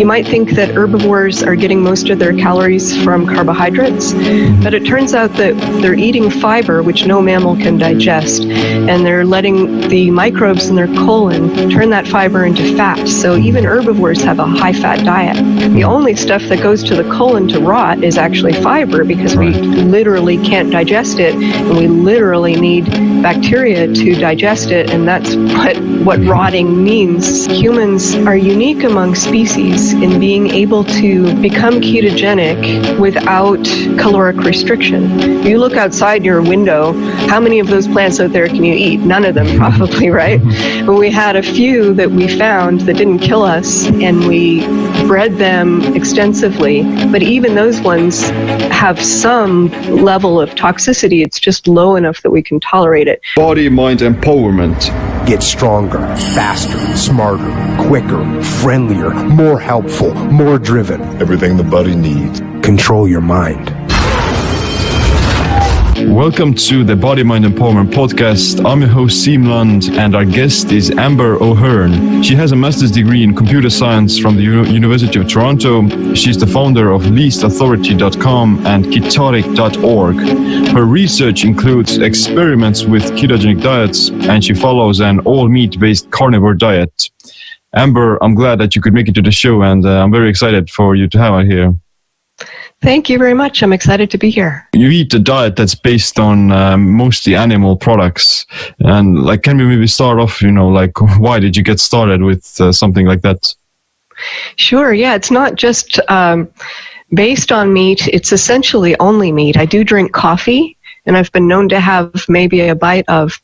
You might think that herbivores are getting most of their calories from carbohydrates, but it turns out that they're eating fiber, which no mammal can digest, and they're letting the microbes in their colon turn that fiber into fat. So even herbivores have a high-fat diet. The only stuff that goes to the colon to rot is actually fiber, because we literally can't digest it, and we literally need bacteria to digest it, and that's what rotting means. Humans are unique among species in being able to become ketogenic without caloric restriction. If you look outside your window, how many of those plants out there can you eat? None of them, probably, right? But we had a few that we found that didn't kill us, and we bred them extensively. But even those ones have some level of toxicity. It's just low enough that we can tolerate it. Body-mind empowerment. Get stronger, faster, smarter, quicker, friendlier, more helpful, more driven. Everything the body needs. Control your mind. Welcome to the Body Mind Empowerment Podcast. I'm your host, Siemland, and our guest is Amber O'Hearn. She has a master's degree in computer science from the University of Toronto. She's the founder of leastauthority.com and ketotic.org. Her research includes experiments with ketogenic diets, and she follows an all-meat-based carnivore diet. Amber, I'm glad that you could make it to the show, and I'm very excited for you to have her here. Thank you very much. I'm excited to be here. You eat a diet that's based on mostly animal products. And can we maybe start off, why did you get started with something like that? Sure. Yeah, it's not just based on meat. It's essentially only meat. I do drink coffee, and I've been known to have maybe a bite of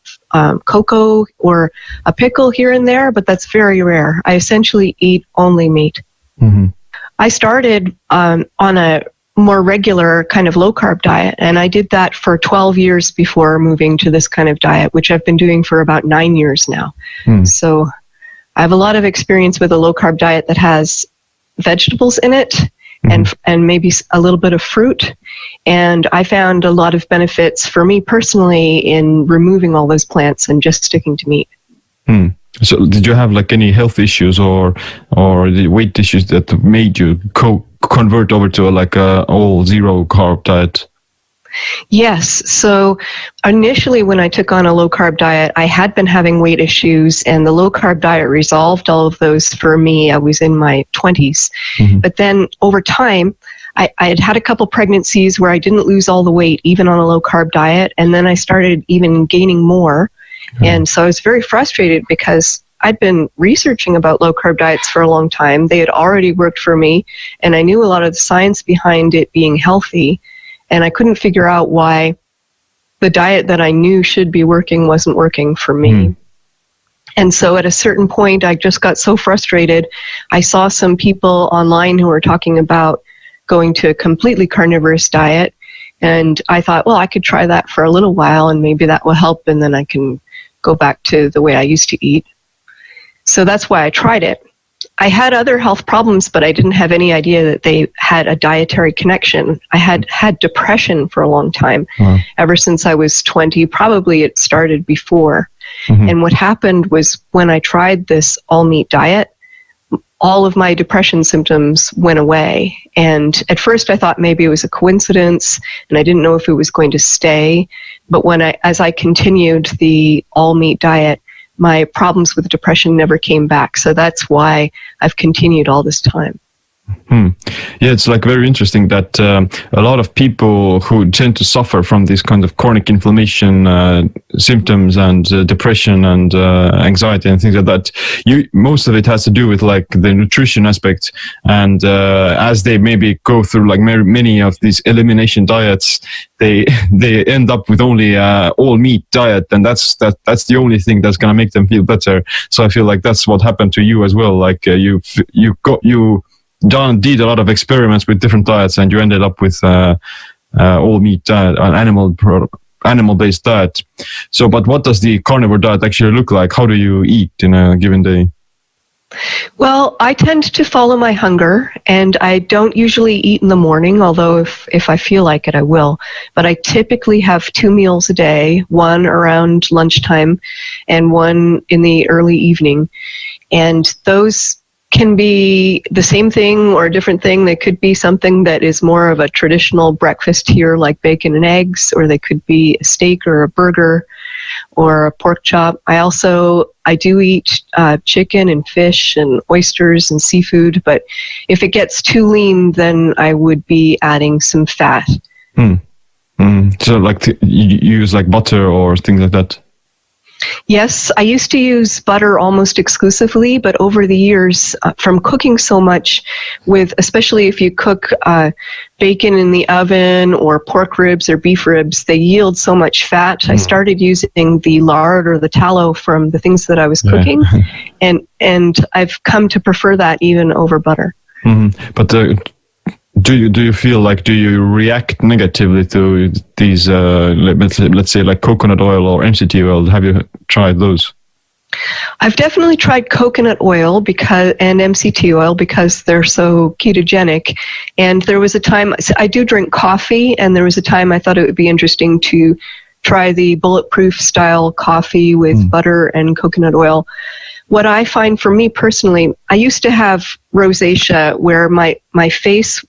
cocoa or a pickle here and there, but that's very rare. I essentially eat only meat. Mm-hmm. I started on a more regular kind of low-carb diet, and I did that for 12 years before moving to this kind of diet, which I've been doing for about 9 years now. So I have a lot of experience with a low-carb diet that has vegetables in it and maybe a little bit of fruit, and I found a lot of benefits for me personally in removing all those plants and just sticking to meat. So did you have any health issues or the weight issues that made you convert over to a all zero carb diet? Yes. So initially when I took on a low carb diet, I had been having weight issues, and the low carb diet resolved all of those for me. I was in my 20s. But then over time, I had had a couple pregnancies where I didn't lose all the weight, even on a low carb diet. And then I started even gaining more. And so I was very frustrated because I'd been researching about low-carb diets for a long time. They had already worked for me, and I knew a lot of the science behind it being healthy, and I couldn't figure out why the diet that I knew should be working wasn't working for me. And so at a certain point, I just got so frustrated. I saw some people online who were talking about going to a completely carnivorous diet, and I thought, well, I could try that for a little while, and maybe that will help, and then I can go back to the way I used to eat. So that's why I tried it. I had other health problems, but I didn't have any idea that they had a dietary connection. I had depression for a long time, ever since I was 20. Probably it started before. And what happened was when I tried this all-meat diet, all of my depression symptoms went away. And at first I thought maybe it was a coincidence, and I didn't know if it was going to stay. But as I continued the all-meat diet, my problems with depression never came back. So that's why I've continued all this time. Yeah, it's very interesting that a lot of people who tend to suffer from this kind of chronic inflammation symptoms and depression and anxiety and things like that, most of it has to do with the nutrition aspect. And as they maybe go through many of these elimination diets, they end up with only all meat diet, and that's the only thing that's going to make them feel better. So I feel like that's what happened to you as well. You did a lot of experiments with different diets, and you ended up with all meat diet, an animal-based diet. So, but what does the carnivore diet actually look like? How do you eat in a given day? Well, I tend to follow my hunger, and I don't usually eat in the morning, although if I feel like it, I will. But I typically have 2 meals a day, one around lunchtime and one in the early evening. And those can be the same thing or a different thing. They could be something that is more of a traditional breakfast here, like bacon and eggs, or they could be a steak or a burger or a pork chop. I do eat chicken and fish and oysters and seafood, but if it gets too lean, then I would be adding some fat. So like you use like butter or things like that? Yes, I used to use butter almost exclusively, but over the years, from cooking so much especially if you cook bacon in the oven or pork ribs or beef ribs, they yield so much fat. I started using the lard or the tallow from the things that I was cooking, and I've come to prefer that even over butter. But do you feel like, do you react negatively to these, let's say like coconut oil or MCT oil? Have you tried those? I've definitely tried coconut oil and MCT oil because they're so ketogenic. And there was a time, I do drink coffee, and there was a time I thought it would be interesting to try the bulletproof style coffee with butter and coconut oil. What I find for me personally, I used to have rosacea where my face,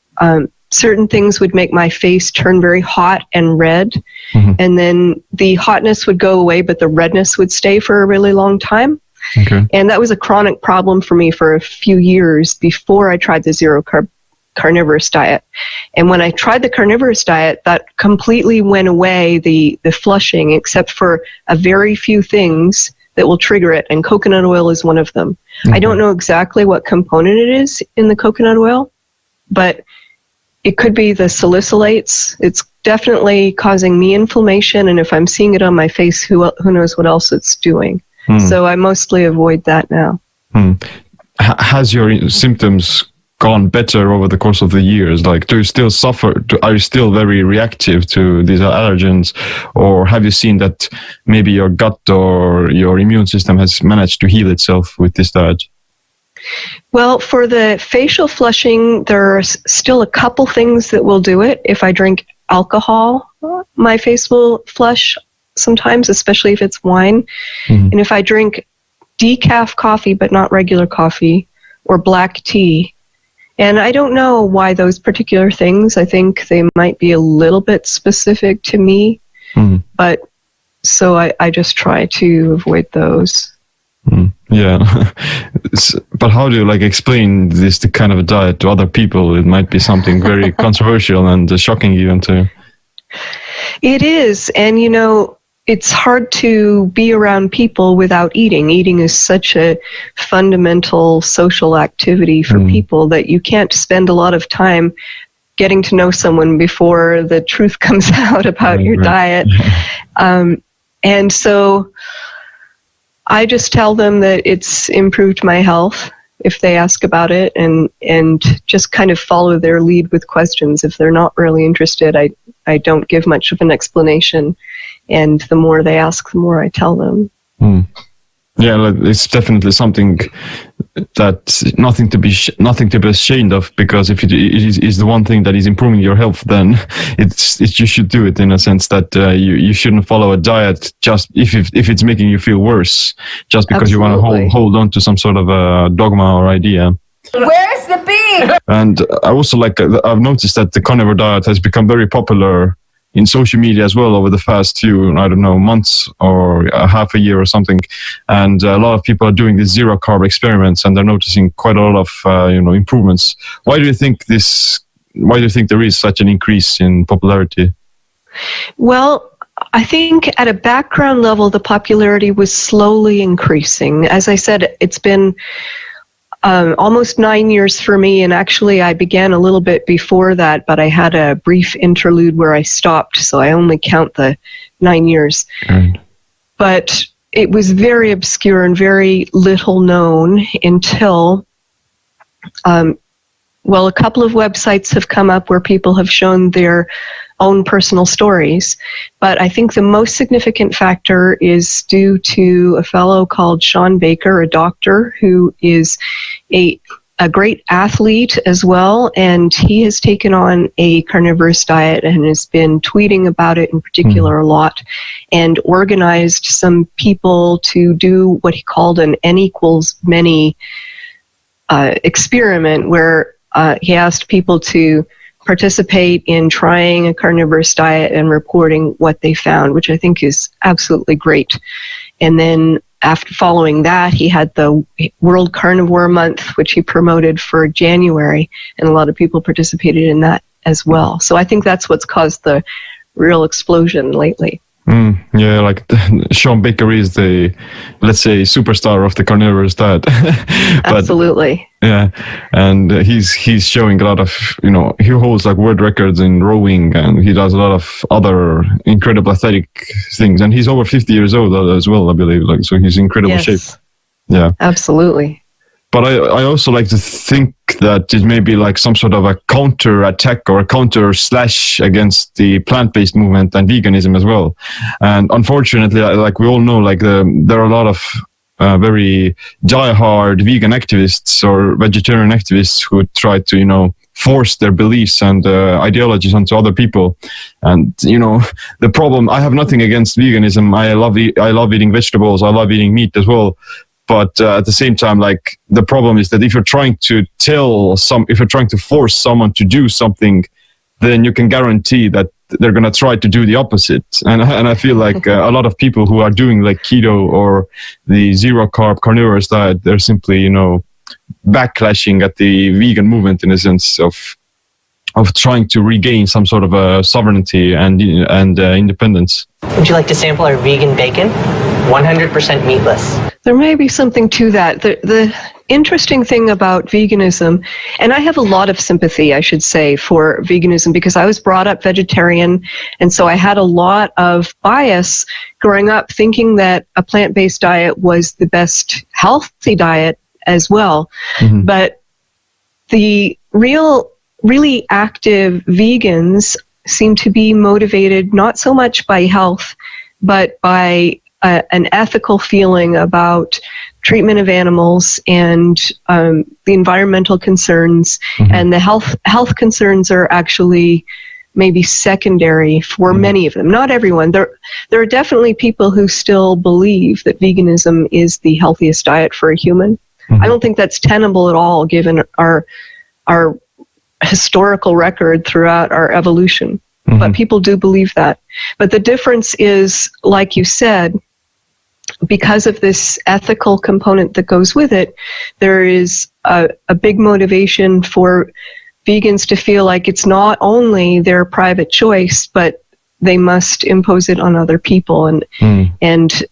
certain things would make my face turn very hot and red, and then the hotness would go away, but the redness would stay for a really long time. Okay. And that was a chronic problem for me for a few years before I tried the zero-carb carnivorous diet. And when I tried the carnivorous diet, that completely went away, the flushing, except for a very few things that will trigger it, and coconut oil is one of them. I don't know exactly what component it is in the coconut oil, but it could be the salicylates. It's definitely causing me inflammation, and if I'm seeing it on my face, who knows what else it's doing. So I mostly avoid that now. Has your symptoms gone better over the course of the years? Like, do you still suffer? Are you still very reactive to these allergens? Or have you seen that maybe your gut or your immune system has managed to heal itself with this diet? Well, for the facial flushing, there are still a couple things that will do it. If I drink alcohol, my face will flush sometimes, especially if it's wine. And if I drink decaf coffee, but not regular coffee, or black tea, and I don't know why those particular things, I think they might be a little bit specific to me, but so I just try to avoid those. Yeah. But how do you explain this kind of a diet to other people? It might be something very controversial and shocking even to. It is. And it's hard to be around people without eating. Eating is such a fundamental social activity for people that you can't spend a lot of time getting to know someone before the truth comes out about your diet. And so I just tell them that it's improved my health if they ask about it, and just kind of follow their lead with questions. If they're not really interested, I don't give much of an explanation. And the more they ask, the more I tell them. Yeah, it's definitely something that's nothing to be ashamed of, because if it is the one thing that is improving your health, then you should do it, in a sense that you shouldn't follow a diet just if it's making you feel worse, just because you want to hold on to some sort of a dogma or idea. Where's the beef? And I also I've noticed that the carnivore diet has become very popular in social media as well over the past few, I don't know, months or half a year or something. And a lot of people are doing these zero carb experiments, and they're noticing quite a lot of, improvements. Why do you think there is such an increase in popularity? Well, I think at a background level, the popularity was slowly increasing. As I said, it's been almost 9 years for me, and actually I began a little bit before that, but I had a brief interlude where I stopped, so I only count the 9 years. But it was very obscure and very little known until, a couple of websites have come up where people have shown their own personal stories. But I think the most significant factor is due to a fellow called Sean Baker, a doctor who is a great athlete as well, and he has taken on a carnivorous diet and has been tweeting about it in particular a lot, and organized some people to do what he called an N equals many experiment where he asked people to participate in trying a carnivorous diet and reporting what they found, which I think is absolutely great. And then after following that, he had the World Carnivore Month, which he promoted for January, and a lot of people participated in that as well. So I think that's what's caused the real explosion lately. Yeah, like Sean Baker is the, let's say, superstar of the carnivorous diet. Absolutely. Yeah, and he's showing a lot of, he holds like world records in rowing, and he does a lot of other incredible athletic things, and he's over 50 years old as well, I believe. Like, so he's in incredible shape. Yeah, absolutely. But I also like to think that it may be like some sort of a counter attack or a counter slash against the plant-based movement and veganism as well. And unfortunately, like we all know, like there are a lot of very die-hard vegan activists or vegetarian activists who try to, force their beliefs and ideologies onto other people. And, the problem, I have nothing against veganism. I love eating vegetables. I love eating meat as well. But at the same time, like the problem is that if you're trying to force someone to do something, then you can guarantee that they're going to try to do the opposite. And I feel like a lot of people who are doing like keto or the zero carb carnivorous diet, they're simply, backlashing at the vegan movement in a sense of trying to regain some sort of sovereignty and independence. Would you like to sample our vegan bacon? 100% meatless. There may be something to that. The interesting thing about veganism, and I have a lot of sympathy, I should say, for veganism because I was brought up vegetarian, and so I had a lot of bias growing up thinking that a plant-based diet was the best healthy diet as well. Mm-hmm. But the really active vegans seem to be motivated not so much by health, but by an ethical feeling about treatment of animals and the environmental concerns. Mm-hmm. And the health concerns are actually maybe secondary for many of them. Not everyone. There are definitely people who still believe that veganism is the healthiest diet for a human. Mm-hmm. I don't think that's tenable at all given our historical record throughout our evolution. Mm-hmm. But people do believe that. But the difference is, like you said, because of this ethical component that goes with it, there is a big motivation for vegans to feel like it's not only their private choice, but they must impose it on other people. And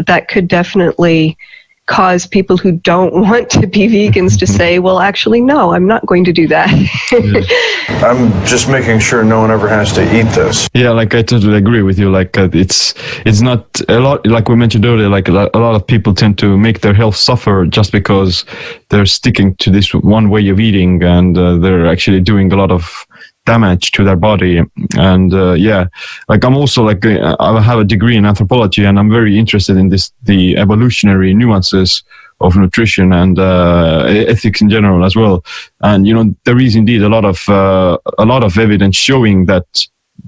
that could definitely cause people who don't want to be vegans to say, well, actually, no, I'm not going to do that. I'm just making sure no one ever has to eat this. Yeah, like I totally agree with you. Like it's not a lot, like we mentioned earlier, like a lot of people tend to make their health suffer just because they're sticking to this one way of eating, and they're actually doing a lot of damage to their body. And like I'm also like I have a degree in anthropology, and I'm very interested in the evolutionary nuances of nutrition and ethics in general as well. And there is indeed a lot of evidence showing that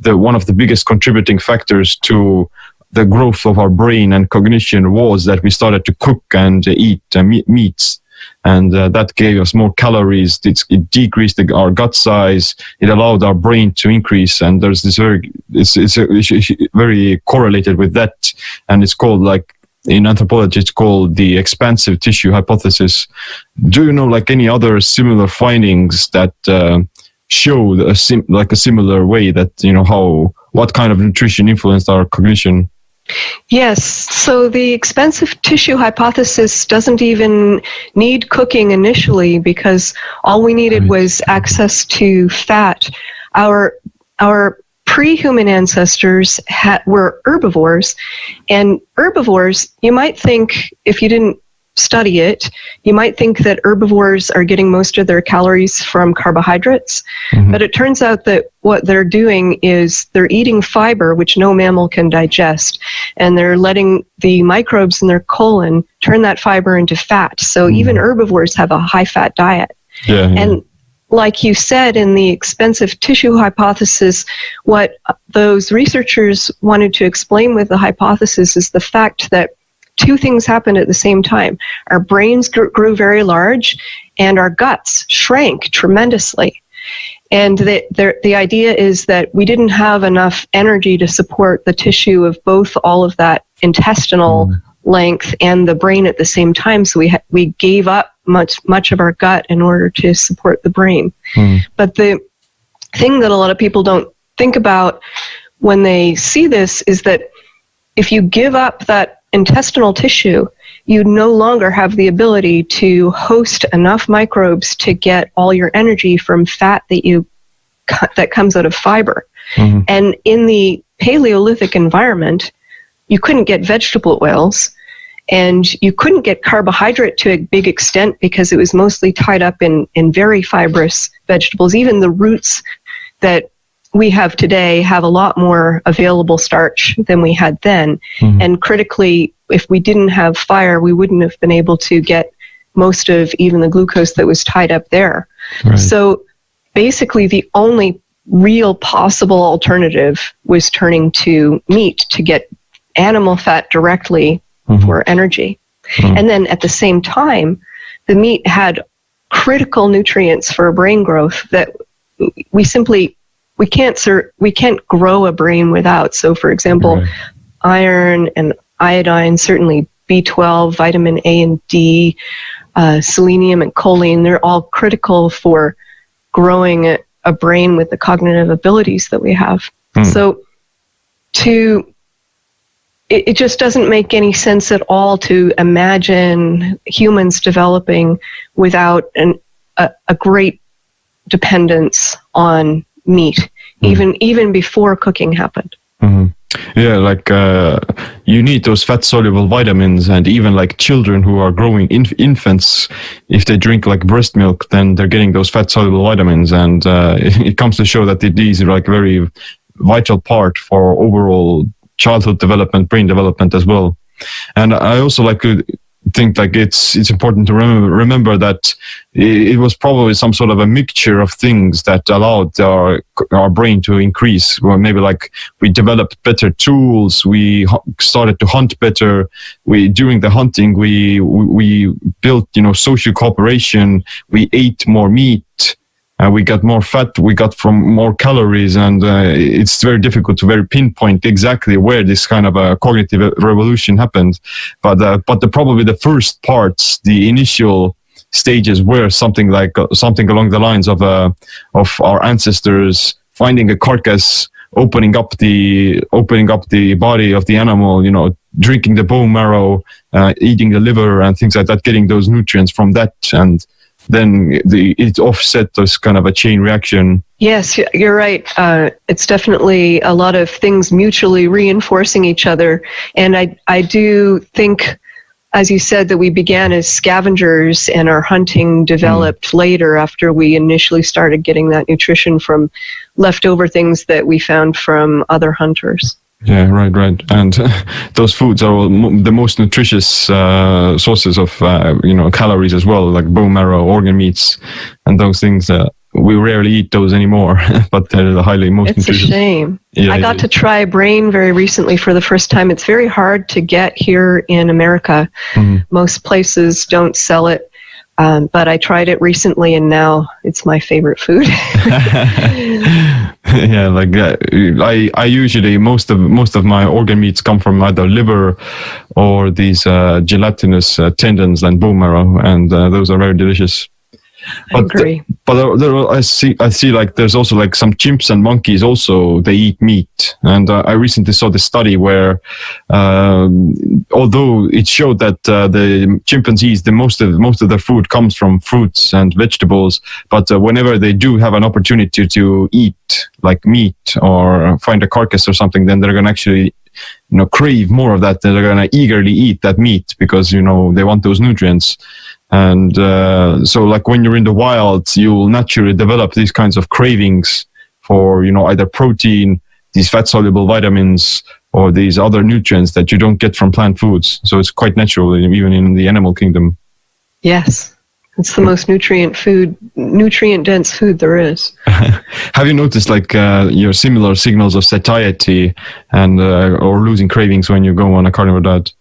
one of the biggest contributing factors to the growth of our brain and cognition was that we started to cook and eat meats. And that gave us more calories. It decreased our gut size. It allowed our brain to increase. And there's this it's very correlated with that. And it's called, like in anthropology, it's called the expansive tissue hypothesis. Do you know like any other similar findings that show a similar way that what kind of nutrition influenced our cognition? Yes, so the expansive tissue hypothesis doesn't even need cooking initially because all we needed was access to fat. Our pre-human ancestors were herbivores, and herbivores, you might think, if you didn't study it, you might think that herbivores are getting most of their calories from carbohydrates, but it turns out that what they're doing is they're eating fiber, which no mammal can digest, and they're letting the microbes in their colon turn that fiber into fat. So even herbivores have a high-fat diet. And like you said, in the expansive tissue hypothesis, what those researchers wanted to explain with the hypothesis is the fact that two things happened at the same time. Our brains grew very large, and our guts shrank tremendously. And the idea is that we didn't have enough energy to support the tissue of both all of that intestinal length and the brain at the same time. So we gave up much of our gut in order to support the brain. But the thing that a lot of people don't think about when they see this is that if you give up that intestinal tissue, you no longer have the ability to host enough microbes to get all your energy from fat that comes out of fiber. And in the Paleolithic environment, you couldn't get vegetable oils, and you couldn't get carbohydrate to a big extent because it was mostly tied up in very fibrous vegetables. Even the roots that we have today have a lot more available starch than we had then. And critically, if we didn't have fire, we wouldn't have been able to get most of even the glucose that was tied up there. Right. So basically, the only real possible alternative was turning to meat to get animal fat directly for energy. And then at the same time, the meat had critical nutrients for brain growth that we can't grow a brain without. So for example, iron and iodine, certainly B12, vitamin A and D, selenium and choline, they're all critical for growing a brain with the cognitive abilities that we have. So it just doesn't make any sense at all to imagine humans developing without a great dependence on meat, even before cooking happened. Yeah, like you need those fat-soluble vitamins, and even like children who are growing infants, if they drink like breast milk, then they're getting those fat-soluble vitamins, and it comes to show that these are like very vital part for overall childhood development, brain development as well. And I also like to think like it's important to remember that it was probably some sort of a mixture of things that allowed our brain to increase. Well, maybe like we developed better tools, we started to hunt better. During the hunting, we built social cooperation. We ate more meat. We got more fat, we got from more calories, and it's very difficult to very pinpoint exactly where this kind of a cognitive revolution happened. But probably the first parts, the initial stages, were something along the lines of our ancestors finding a carcass, opening up the body of the animal, drinking the bone marrow, eating the liver and things like that, getting those nutrients from that, and then it offset this kind of a chain reaction. Yes, you're right. It's definitely a lot of things mutually reinforcing each other. And I do think, as you said, that we began as scavengers and our hunting developed later after we initially started getting that nutrition from leftover things that we found from other hunters. Yeah, right. And those foods are the most nutritious sources of, calories as well, like bone marrow, organ meats, and those things. We rarely eat those anymore, but they're the most nutritious. It's a shame. Yeah, I got to try brain very recently for the first time. It's very hard to get here in America. Most places don't sell it. But I tried it recently, and now it's my favorite food. Yeah, I usually most of my organ meats come from either liver or these gelatinous tendons and bone marrow, and those are very delicious. I agree. I see like there's also like some chimps and monkeys also, they eat meat. And I recently saw this study where although it showed that the chimpanzees, most of their food comes from fruits and vegetables, but whenever they do have an opportunity to eat like meat or find a carcass or something, then they're going to actually crave more of that. They're going to eagerly eat that meat because they want those nutrients. And so like when you're in the wild, you'll naturally develop these kinds of cravings for, either protein, these fat-soluble vitamins, or these other nutrients that you don't get from plant foods. So it's quite natural, even in the animal kingdom. Yes, it's the most nutrient-dense food there is. Have you noticed like your similar signals of satiety and or losing cravings when you go on a carnivore diet?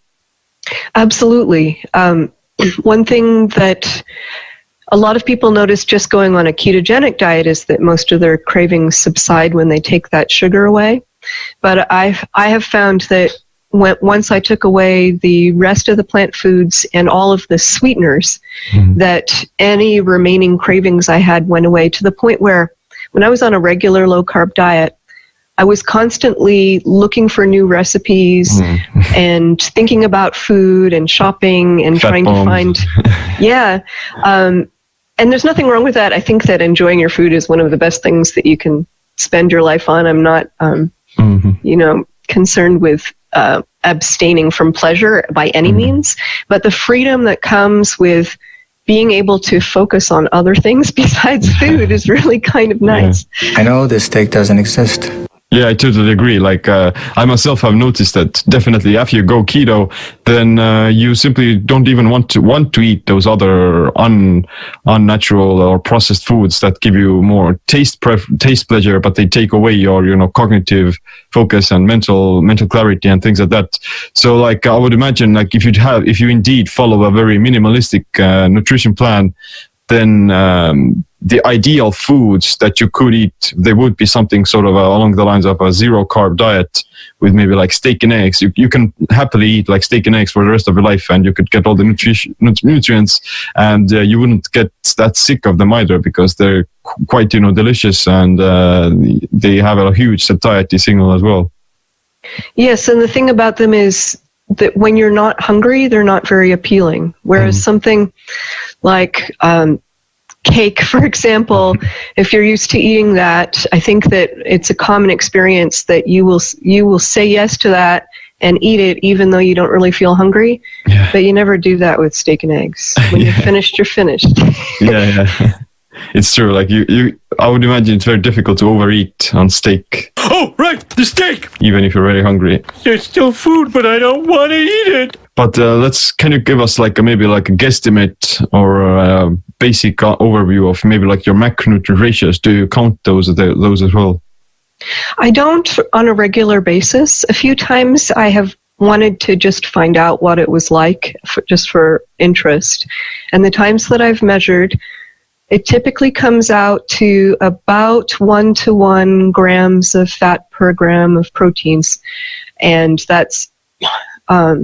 Absolutely. One thing that a lot of people notice just going on a ketogenic diet is that most of their cravings subside when they take that sugar away. But I have found that once I took away the rest of the plant foods and all of the sweeteners, that any remaining cravings I had went away, to the point where when I was on a regular low-carb diet, I was constantly looking for new recipes and thinking about food and shopping and Fat trying bombs. to find, and there's nothing wrong with that. I think that enjoying your food is one of the best things that you can spend your life on. I'm not, concerned with abstaining from pleasure by any means, but the freedom that comes with being able to focus on other things besides food is really kind of nice. I know this steak doesn't exist. Yeah, I totally agree. Like, I myself have noticed that definitely after you go keto, then you simply don't even want to eat those other unnatural or processed foods that give you more taste pleasure, but they take away your cognitive focus and mental clarity and things like that. So, like, I would imagine, like, if you indeed follow a very minimalistic nutrition plan, then the ideal foods that you could eat, they would be something sort of along the lines of a zero carb diet with maybe like steak and eggs. You can happily eat like steak and eggs for the rest of your life, and you could get all the nutrients, and you wouldn't get that sick of them either, because they're quite delicious, and they have a huge satiety signal as well. Yes, and the thing about them is that when you're not hungry, they're not very appealing. Whereas something like cake, for example, if you're used to eating that, I think that it's a common experience that you will say yes to that and eat it even though you don't really feel hungry. Yeah. But you never do that with steak and eggs. When you're finished, you're finished. Yeah. It's true. Like I would imagine it's very difficult to overeat on steak. Oh, right, the steak. Even if you're very hungry. There's still food, but I don't want to eat it. But can you give us maybe a guesstimate or a basic overview of maybe like your macronutrient ratios? Do you count those as well? I don't on a regular basis. A few times I have wanted to just find out what it was like, just for interest. And the times that I've measured, it typically comes out to about 1-to-1 grams of fat per gram of proteins. And that's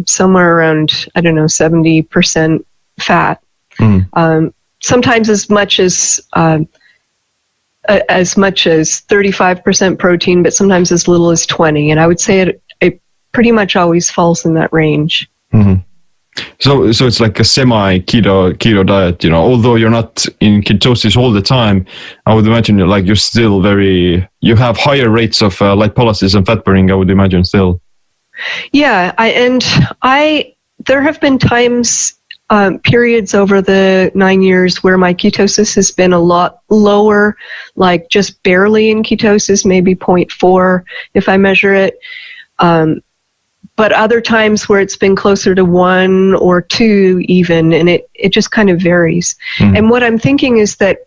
somewhere around, 70% fat. Sometimes as much as 35% protein, but sometimes as little as 20. And I would say it pretty much always falls in that range. Mm-hmm. So it's like a semi-keto diet, although you're not in ketosis all the time. I would imagine you're still you have higher rates of lipolysis and fat burning, I would imagine still. Yeah, there have been times, periods over the 9 years where my ketosis has been a lot lower, like just barely in ketosis, maybe 0.4 if I measure it. But other times where it's been closer to 1 or 2 even, and it just kind of varies. And what I'm thinking is that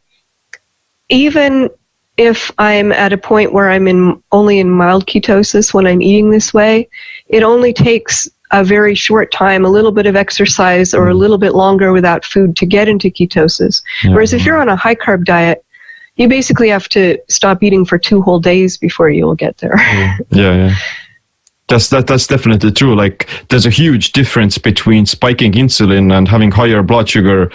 even if I'm at a point where I'm only in mild ketosis when I'm eating this way, it only takes a very short time, a little bit of exercise or a little bit longer without food to get into ketosis. Whereas if you're on a high carb diet, you basically have to stop eating for 2 whole days before you'll get there. Yeah. That's definitely true. Like, there's a huge difference between spiking insulin and having higher blood sugar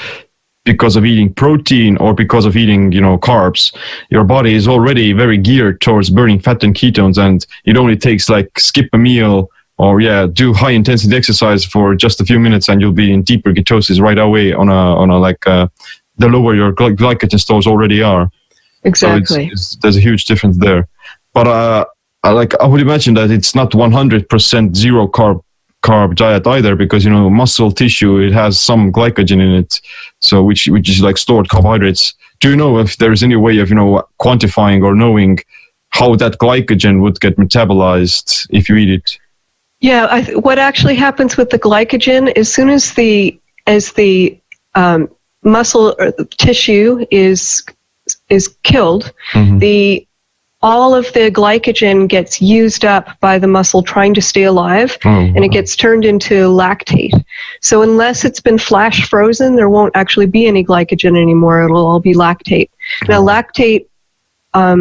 because of eating protein or because of eating, carbs. Your body is already very geared towards burning fat and ketones, and it only takes skip a meal or do high intensity exercise for just a few minutes, and you'll be in deeper ketosis right away on the lower your glycogen stores already are. Exactly. So there's a huge difference there. But I would imagine that it's not 100% zero carb diet either, because muscle tissue, it has some glycogen in it, so which is like stored carbohydrates. Do you know if there is any way of quantifying or knowing how that glycogen would get metabolized if you eat it? Yeah, what actually happens with the glycogen, as soon as the muscle or the tissue is killed, the all of the glycogen gets used up by the muscle trying to stay alive, and it gets turned into lactate. So unless it's been flash frozen, there won't actually be any glycogen anymore. It'll all be lactate. Now, lactate,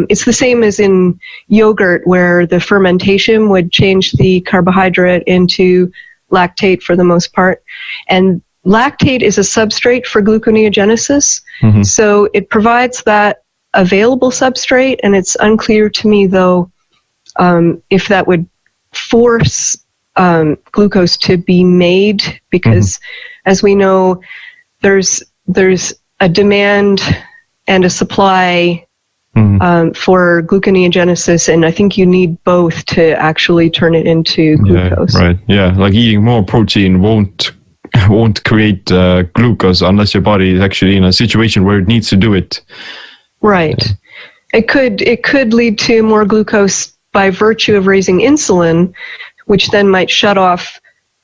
it's the same as in yogurt, where the fermentation would change the carbohydrate into lactate for the most part. And lactate is a substrate for gluconeogenesis, so it provides that available substrate, and it's unclear to me, though, if that would force glucose to be made, because as we know, there's a demand and a supply for gluconeogenesis, and I think you need both to actually turn it into glucose. Yeah, right. Yeah, like eating more protein won't create glucose unless your body is actually in a situation where it needs to do it. Right. Yeah. It could lead to more glucose by virtue of raising insulin, which then might shut off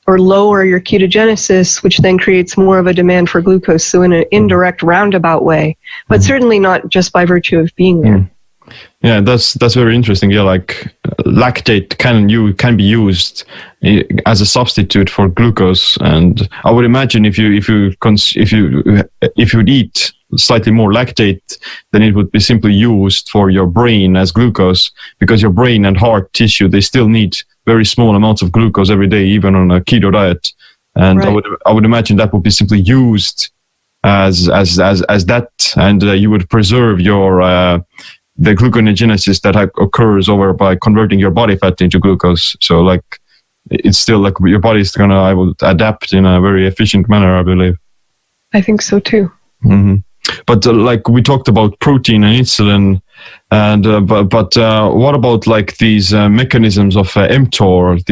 or lower your ketogenesis, which then creates more of a demand for glucose. So in an indirect roundabout way, but certainly not just by virtue of being there. Yeah, that's very interesting. Yeah, like lactate can be used as a substitute for glucose, and I would imagine if you would eat slightly more lactate, then it would be simply used for your brain as glucose, because your brain and heart tissue, they still need very small amounts of glucose every day, even on a keto diet. And right. I would imagine that would be simply used as that, and you would preserve your the gluconeogenesis that occurs over by converting your body fat into glucose. So like it's still like your body's gonna adapt in a very efficient manner, I believe. I think so too. Mm-hmm. But like we talked about protein and insulin, and but what about like these mechanisms of mTOR,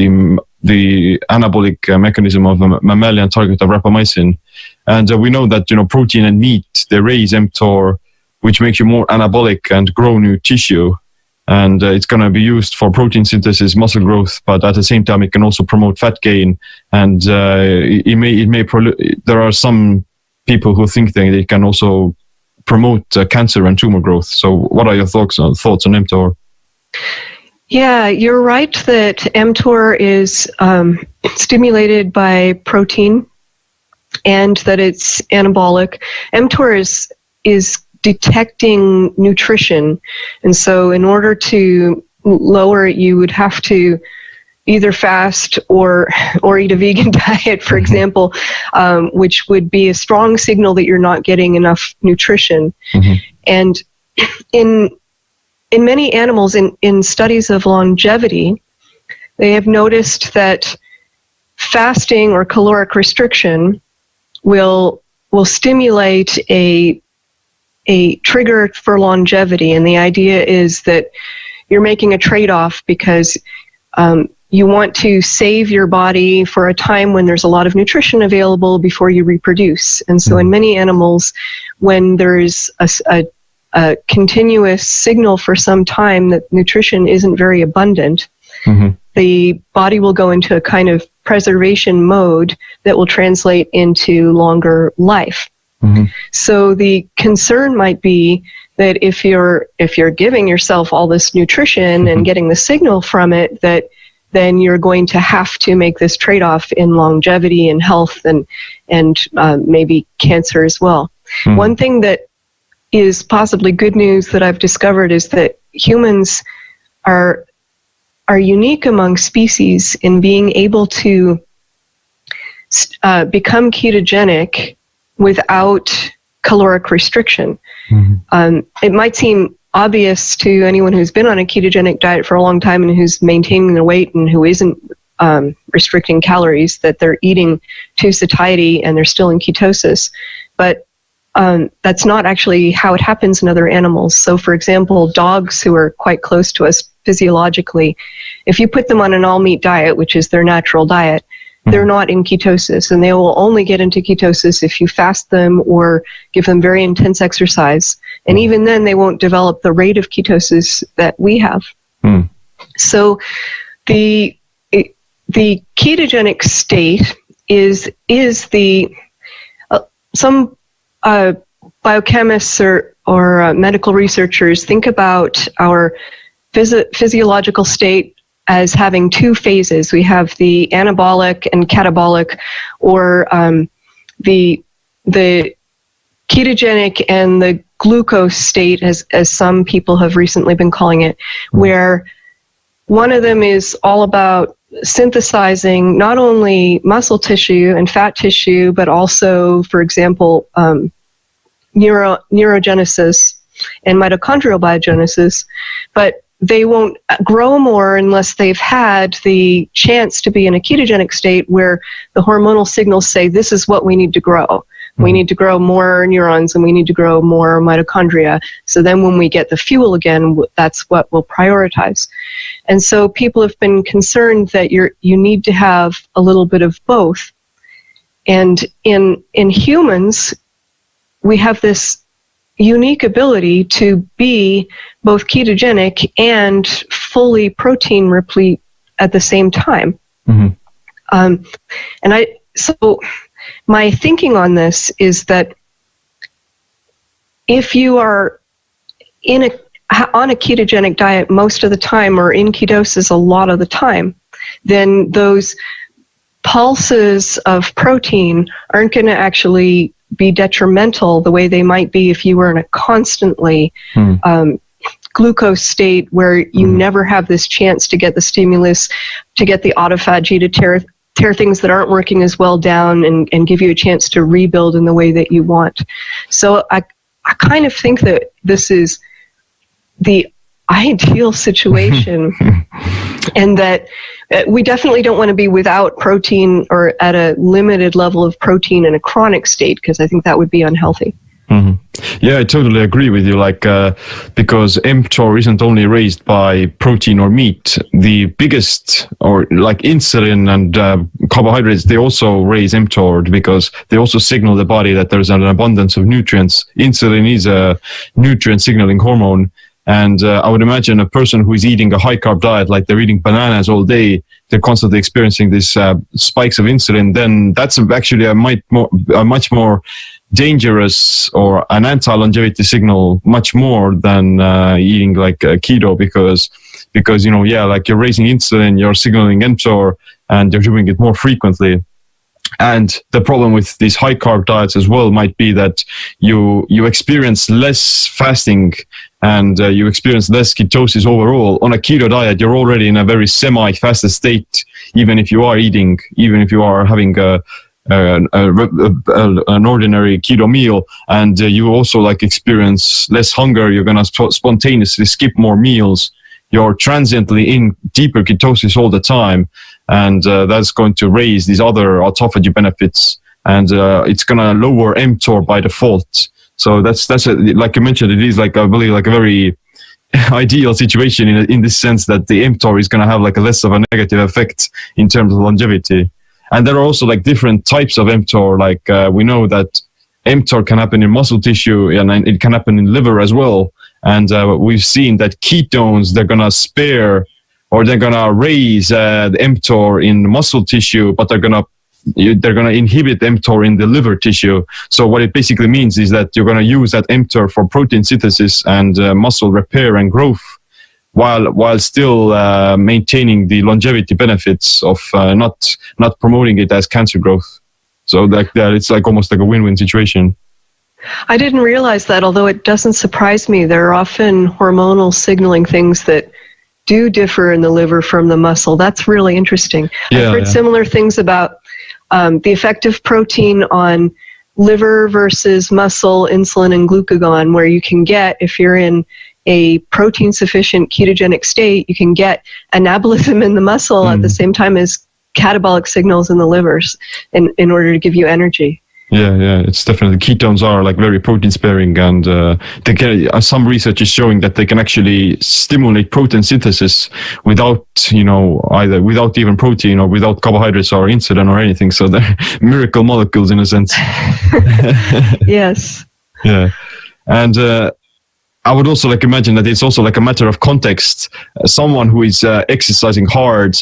the anabolic mechanism of a mammalian target of rapamycin? And we know that protein and meat, they raise mTOR, which makes you more anabolic and grow new tissue. And it's going to be used for protein synthesis, muscle growth, but at the same time, it can also promote fat gain. And there are some people who think that it can also promote cancer and tumor growth. So what are your thoughts on mTOR? Yeah, you're right that mTOR is stimulated by protein and that it's anabolic. mTOR is detecting nutrition. And so in order to lower it, you would have to either fast or eat a vegan diet, for example, which would be a strong signal that you're not getting enough nutrition. Mm-hmm. And in many animals, in studies of longevity, they have noticed that fasting or caloric restriction will stimulate a trigger for longevity. And the idea is that you're making a trade-off because you want to save your body for a time when there's a lot of nutrition available before you reproduce. And so in many animals, when there's a continuous signal for some time that nutrition isn't very abundant, the body will go into a kind of preservation mode that will translate into longer life. So the concern might be that if you're giving yourself all this nutrition and getting the signal from it, that then you're going to have to make this trade-off in longevity and health and maybe cancer as well. One thing that is possibly good news that I've discovered is that humans are unique among species in being able to become ketogenic without caloric restriction. It might seem obvious to anyone who's been on a ketogenic diet for a long time and who's maintaining their weight and who isn't restricting calories that they're eating to satiety and they're still in ketosis. But that's not actually how it happens in other animals. So for example, dogs who are quite close to us physiologically, if you put them on an all-meat diet, which is their natural diet, they're not in ketosis, and they will only get into ketosis if you fast them or give them very intense exercise. And even then, they won't develop the rate of ketosis that we have. So the ketogenic state is the some biochemists or medical researchers think about our physiological state as having two phases. We have the anabolic and catabolic, or the ketogenic and the glucose state, as some people have recently been calling it, where one of them is all about synthesizing not only muscle tissue and fat tissue, but also, for example, neurogenesis and mitochondrial biogenesis. But they won't grow more unless they've had the chance to be in a ketogenic state where the hormonal signals say, this is what we need to grow. We need to grow more neurons and we need to grow more mitochondria. So then when we get the fuel again, that's what we'll prioritize. And so people have been concerned that you need to have a little bit of both. And in humans, we have this unique ability to be both ketogenic and fully protein replete at the same time. So my thinking on this is that if you are on a ketogenic diet most of the time, or in ketosis a lot of the time, then those pulses of protein aren't going to actually be detrimental the way they might be if you were in a constantly glucose state where you never have this chance to get the stimulus, to get the autophagy to tear things that aren't working as well down and give you a chance to rebuild in the way that you want. So I kind of think that this is the ideal situation and that we definitely don't want to be without protein or at a limited level of protein in a chronic state, because I think that would be unhealthy. Yeah, I totally agree with you. Because mTOR isn't only raised by protein or meat. The biggest, or like insulin and carbohydrates, they also raise mTOR because they also signal the body that there's an abundance of nutrients. Insulin is a nutrient signaling hormone. And I would imagine a person who is eating a high carb diet, like they're eating bananas all day, they're constantly experiencing these spikes of insulin, then that's actually a much more dangerous or an anti-longevity signal, much more than eating like keto, because like you're raising insulin, you're signaling mTOR, and you're doing it more frequently. And the problem with these high carb diets as well might be that you experience less fasting and you experience less ketosis overall. On a keto diet, you're already in a very semi-fasted state, even if you are having an ordinary keto meal, and you also like experience less hunger. You're gonna spontaneously skip more meals. You're transiently in deeper ketosis all the time, and that's going to raise these other autophagy benefits, and it's gonna lower mTOR by default. So that's like you mentioned, it is like, I believe, like a very ideal situation in this sense that the mTOR is gonna have like a less of a negative effect in terms of longevity. And there are also like different types of mTOR. Like we know that mTOR can happen in muscle tissue, and it can happen in liver as well. And we've seen that ketones, they're gonna spare, or they're gonna raise the mTOR in muscle tissue, but they're gonna inhibit mTOR in the liver tissue. So what it basically means is that you're gonna use that mTOR for protein synthesis and muscle repair and growth, while still maintaining the longevity benefits of not promoting it as cancer growth. So like that, it's like almost like a win-win situation. I didn't realize that, although it doesn't surprise me. There are often hormonal signaling things that do differ in the liver from the muscle. That's really interesting. I've heard similar things about the effect of protein on liver versus muscle, insulin, and glucagon, where you can get, if you're in a protein sufficient ketogenic state, you can get anabolism in the muscle at the same time as catabolic signals in the livers in order to give you energy. Yeah, it's definitely, ketones are like very protein sparing, and they can, some research is showing that they can actually stimulate protein synthesis without either without even protein or without carbohydrates or insulin or anything. So they're miracle molecules in a sense. Yes. Yeah, and I would also like imagine that it's also like a matter of context. Someone who is exercising hard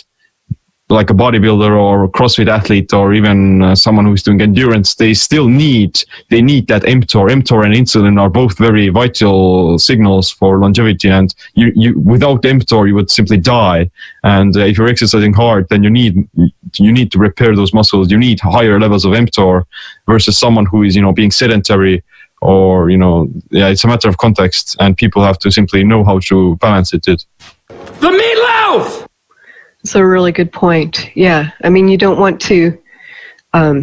like a bodybuilder or a CrossFit athlete or even someone who's doing endurance, they still need that mTOR. mTOR and insulin are both very vital signals for longevity, and you without mTOR you would simply die. And if you're exercising hard, then you need to repair those muscles. You need higher levels of mTOR versus someone who is being sedentary, or it's a matter of context, and people have to simply know how to balance it. The meatloaf! It's a really good point. Yeah. I mean, you don't want to, at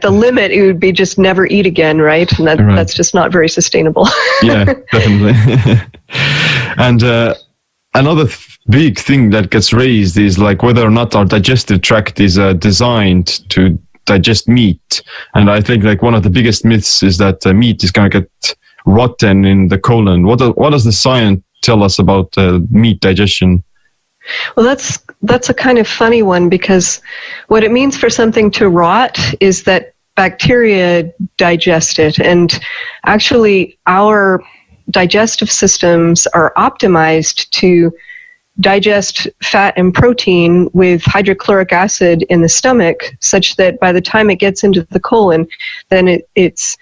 the limit, it would be just never eat again, right? And that's just not very sustainable. Yeah, definitely. And another big thing that gets raised is like whether or not our digestive tract is designed to digest meat. And I think like one of the biggest myths is that meat is going to get rotten in the colon. What does the science tell us about meat digestion? Well, that's a kind of funny one, because what it means for something to rot is that bacteria digest it. And actually, our digestive systems are optimized to digest fat and protein with hydrochloric acid in the stomach, such that by the time it gets into the colon, then it's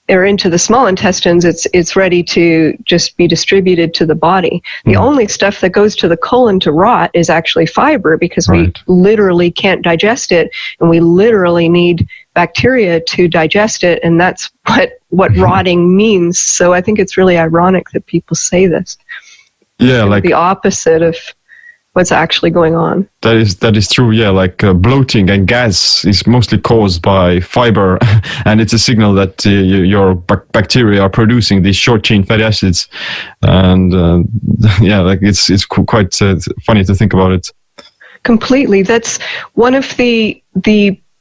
into the small intestines, it's ready to just be distributed to the body. The only stuff that goes to the colon to rot is actually fiber, because we literally can't digest it, and we literally need bacteria to digest it, and that's what rotting means. So I think it's really ironic that people say this. Yeah, like the opposite of what's actually going on. That is true. Yeah, like bloating and gas is mostly caused by fiber, and it's a signal that your bacteria are producing these short chain fatty acids, and like it's quite funny to think about it. Completely. That's one of the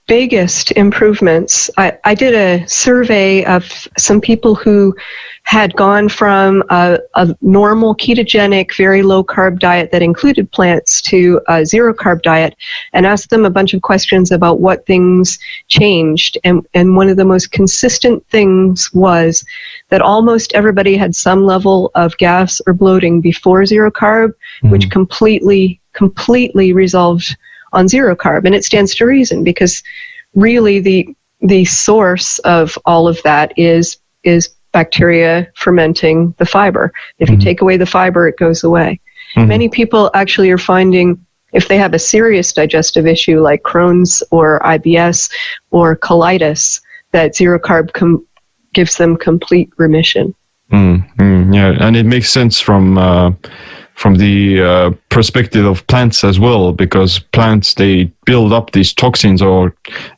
biggest improvements. I did a survey of some people who had gone from a normal ketogenic, very low carb diet that included plants to a zero carb diet, and asked them a bunch of questions about what things changed. And one of the most consistent things was that almost everybody had some level of gas or bloating before zero carb, which completely resolved on zero carb. And it stands to reason, because really the source of all of that is bacteria fermenting the fiber. If you take away the fiber, it goes away. Many people actually are finding, if they have a serious digestive issue like Crohn's or IBS or colitis, that zero carb gives them complete remission. Yeah, and it makes sense from the perspective of plants as well, because plants, they build up these toxins or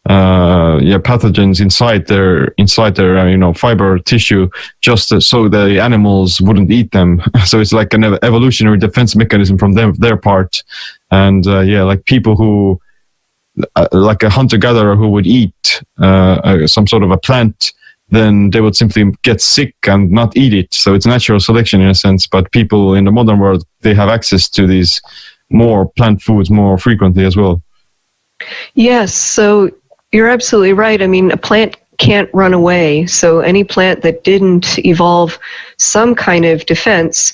pathogens inside their fiber tissue, just so the animals wouldn't eat them. So it's like an evolutionary defense mechanism from their part. And like people who like a hunter-gatherer who would eat some sort of a plant, then they would simply get sick and not eat it. So it's natural selection in a sense, but people in the modern world, they have access to these more plant foods more frequently as well. Yes, so you're absolutely right. I mean, a plant can't run away. So any plant that didn't evolve some kind of defense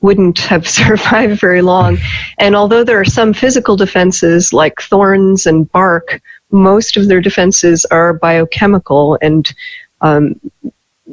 wouldn't have survived very long. And although there are some physical defenses like thorns and bark, most of their defenses are biochemical and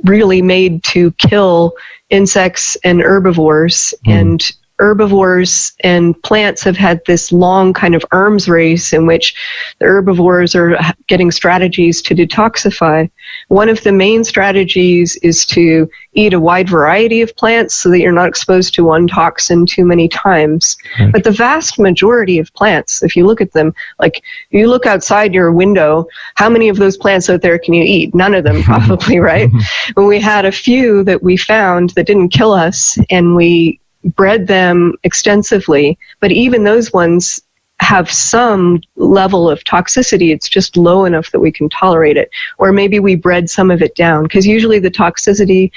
really made to kill insects and herbivores. And herbivores and plants have had this long kind of arms race in which the herbivores are getting strategies to detoxify. One of the main strategies is to eat a wide variety of plants so that you're not exposed to one toxin too many times. But the vast majority of plants, if you look at them, like you look outside your window, how many of those plants out there can you eat? None of them, probably, right? And we had a few that we found that didn't kill us, and we bred them extensively, but even those ones have some level of toxicity. It's just low enough that we can tolerate it. Or maybe we bred some of it down, because usually the toxicity,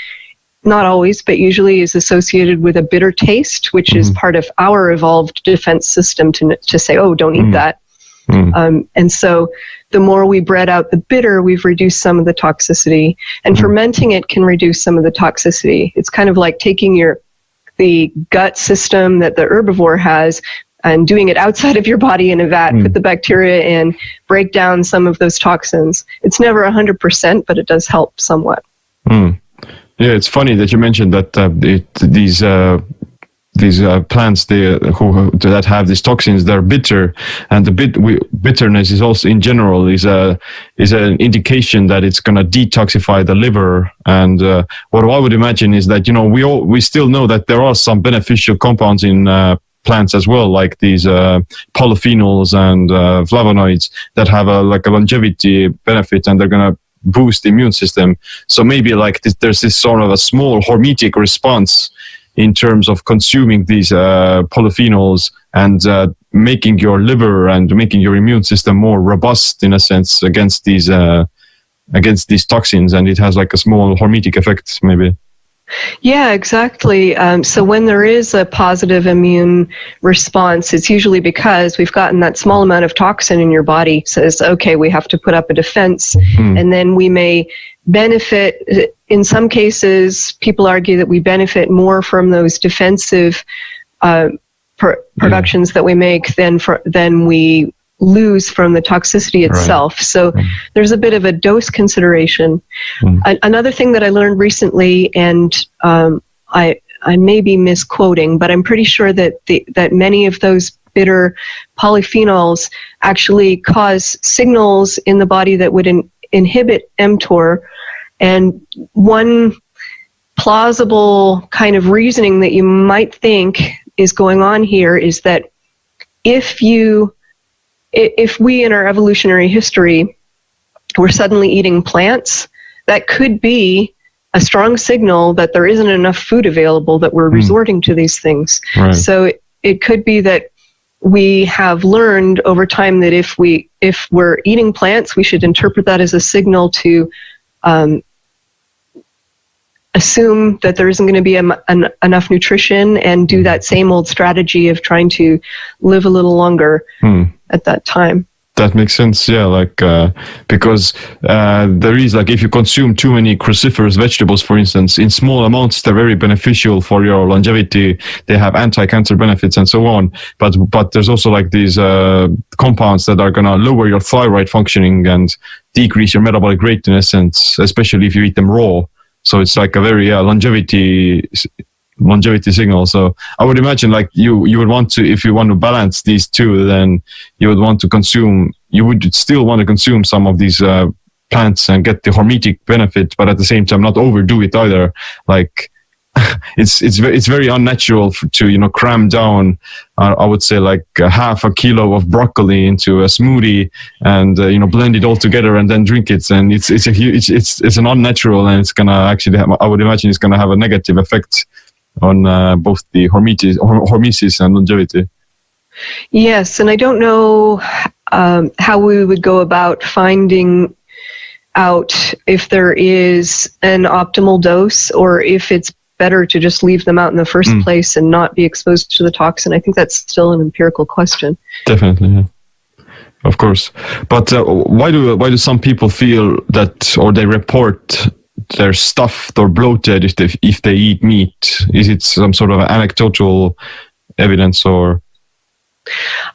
not always, but usually is associated with a bitter taste, which is part of our evolved defense system to say, oh, don't eat that. And so the more we bred out the bitter, we've reduced some of the toxicity, and fermenting it can reduce some of the toxicity. It's kind of like taking the gut system that the herbivore has, and doing it outside of your body in a vat, put the bacteria in, break down some of those toxins. It's never 100%, but it does help somewhat. Yeah, it's funny that you mentioned that these plants that have these toxins, they're bitter, and the bitterness is also in general is an indication that it's going to detoxify the liver. And what I would imagine is that we still know that there are some beneficial compounds in plants as well, like these polyphenols and flavonoids that have a longevity benefit, and they're going to boost the immune system. So maybe there's this sort of a small hormetic response in terms of consuming these polyphenols and making your liver and making your immune system more robust in a sense against these toxins, and it has like a small hormetic effect maybe. Yeah, exactly. So when there is a positive immune response, it's usually because we've gotten that small amount of toxin in your body says, okay, we have to put up a defense, and then we may benefit. In some cases, people argue that we benefit more from those defensive productions that we make than we lose from the toxicity itself. Right. So there's a bit of a dose consideration. Another thing that I learned recently, and I may be misquoting, but I'm pretty sure that many of those bitter polyphenols actually cause signals in the body that would inhibit mTOR. And one plausible kind of reasoning that you might think is going on here is that if we in our evolutionary history were suddenly eating plants, that could be a strong signal that there isn't enough food available, that we're resorting to these things. Right. So it could be that we have learned over time that if we're eating plants, we should interpret that as a signal to assume that there isn't going to be enough nutrition, and do that same old strategy of trying to live a little longer at that time. That makes sense, yeah, because there is, if you consume too many cruciferous vegetables, for instance, in small amounts, they're very beneficial for your longevity. They have anti-cancer benefits and so on. But there's also these compounds that are going to lower your thyroid functioning and decrease your metabolic rate in essence, especially if you eat them raw. So it's like a very longevity signal. So I would imagine you would want to, if you want to balance these two, then you would still want to consume some of these plants and get the hormetic benefit, but at the same time not overdo it either. It's very unnatural to cram down I would say half a kilo of broccoli into a smoothie and blend it all together and then drink it, and it's an unnatural, and it's gonna actually I would imagine it's gonna have a negative effect on both the hormesis and longevity. Yes, and I don't know how we would go about finding out if there is an optimal dose, or if it's better to just leave them out in the first place and not be exposed to the toxin. I think that's still an empirical question. Definitely, yeah. Of course. But why do some people feel that, or they report they're stuffed or bloated if they eat meat? Is it some sort of anecdotal evidence, or?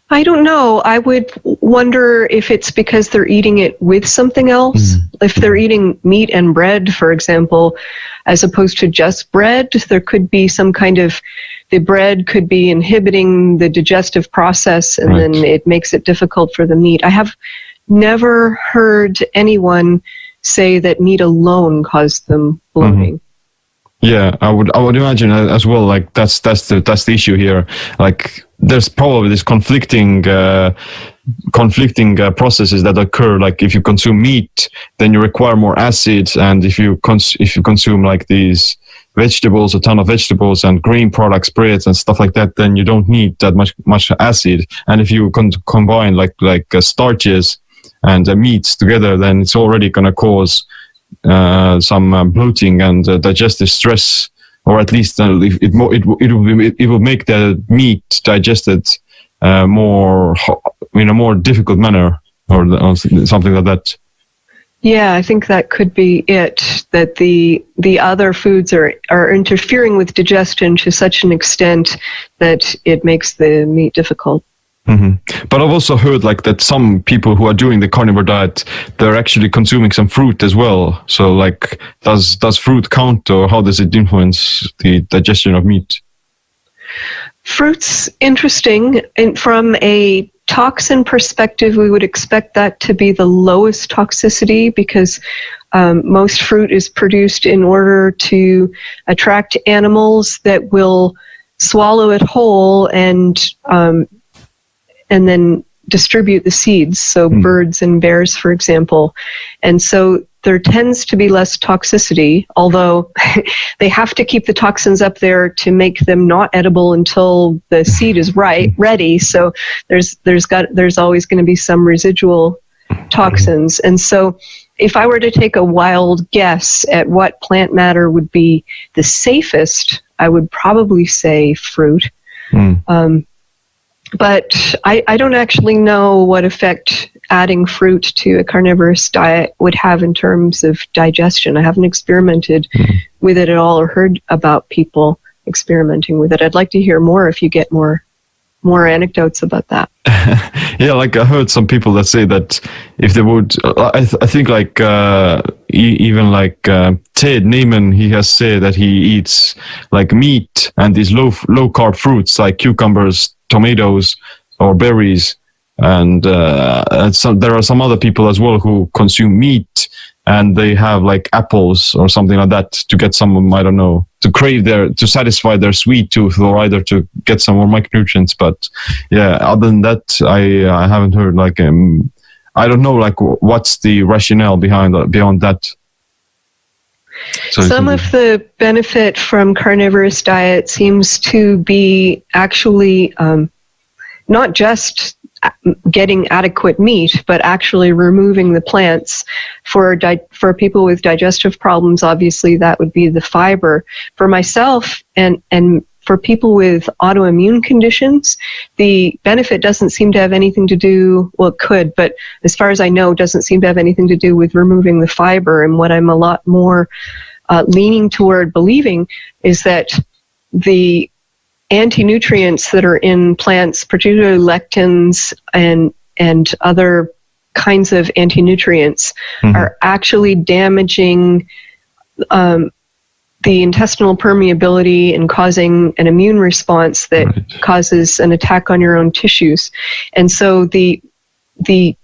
I don't know. I would wonder if it's because they're eating it with something else. If they're eating meat and bread, for example, as opposed to just bread, there could be some kind of, the bread could be inhibiting the digestive process, and then it makes it difficult for the meat. I have never heard anyone say that meat alone caused them bloating. Yeah, I would imagine as well. That's the issue here. There's probably this conflicting processes that occur. If you consume meat, then you require more acid, and if you consume these vegetables, a ton of vegetables and grain products, breads and stuff like that, then you don't need that much acid. And if you combine starches and meats together, then it's already going to cause some bloating and digestive stress, or at least it will make the meat digested more in a more difficult manner, or something like that. Yeah, I think that could be it, that the other foods are interfering with digestion to such an extent that it makes the meat difficult. Mm-hmm. But I've also heard like that some people who are doing the carnivore diet, they're actually consuming some fruit as well. So like, does fruit count, or how does it influence the digestion of meat? Fruit's interesting. And from a toxin perspective, we would expect that to be the lowest toxicity, because most fruit is produced in order to attract animals that will swallow it whole and then distribute the seeds, so birds and bears, for example. And so there tends to be less toxicity, although they have to keep the toxins up there to make them not edible until the seed is ready. So there's always going to be some residual toxins. And so if I were to take a wild guess at what plant matter would be the safest, I would probably say fruit. But I don't actually know what effect adding fruit to a carnivorous diet would have in terms of digestion. I haven't experimented with it at all or heard about people experimenting with it. I'd like to hear more if you get more anecdotes about that. Yeah, like I heard some people that say that if they would, I think like even like Ted Naiman, he has said that he eats like meat and these low carb fruits like cucumbers, tomatoes, or berries, and there are some other people as well who consume meat and they have like apples or something like that to get some, I don't know, to satisfy their sweet tooth, or either to get some more micronutrients. But yeah, other than that, I haven't heard like I don't know like what's the rationale beyond that. So some of the benefit from carnivorous diet seems to be actually not just getting adequate meat, but actually removing the plants. For people with digestive problems, obviously that would be the fiber. For myself and for people with autoimmune conditions, the benefit doesn't seem to have anything to do, well, it could, but as far as I know, doesn't seem to have anything to do with removing the fiber. And what I'm a lot more leaning toward believing is that the anti-nutrients that are in plants, particularly lectins and other kinds of anti-nutrients, are actually damaging the intestinal permeability and causing an immune response that causes an attack on your own tissues. And so the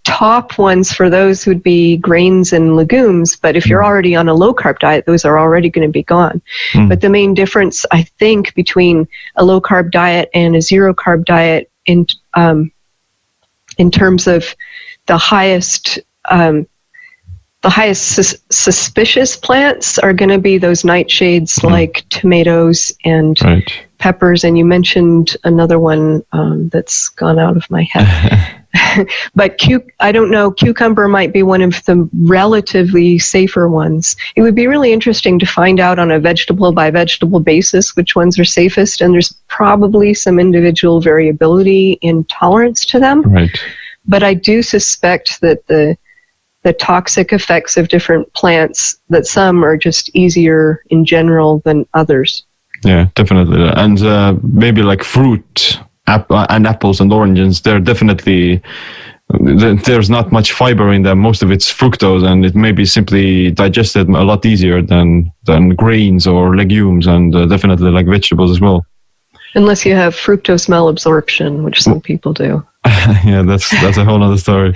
top ones for those would be grains and legumes, but if you're already on a low-carb diet, those are already going to be gone. But the main difference, I think, between a low-carb diet and a zero-carb diet in terms of the highest suspicious plants are going to be those nightshades like tomatoes and peppers, and you mentioned another one that's gone out of my head. But I don't know, cucumber might be one of the relatively safer ones. It would be really interesting to find out on a vegetable by vegetable basis which ones are safest, and there's probably some individual variability in tolerance to them. But I do suspect that the toxic effects of different plants, that some are just easier in general than others. Yeah, definitely. And maybe like fruit and apples and oranges, they're definitely, there's not much fiber in them. Most of it's fructose, and it may be simply digested a lot easier than grains or legumes, and definitely like vegetables as well. Unless you have fructose malabsorption, which some people do. Yeah, that's a whole other story.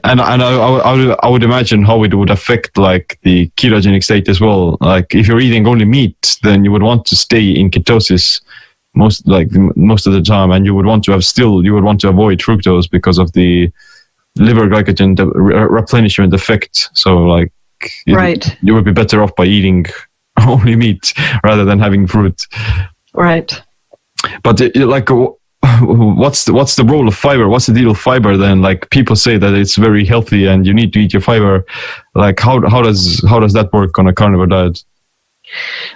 And I would imagine how it would affect like the ketogenic state as well. Like if you're eating only meat, then you would want to stay in ketosis most of the time, and you would want to avoid fructose because of the liver glycogen replenishment effect. So like you would be better off by eating only meat rather than having fruit. Right. But like, what's the role of fiber? What's the deal of fiber then? Like people say that it's very healthy and you need to eat your fiber. Like how does that work on a carnivore diet?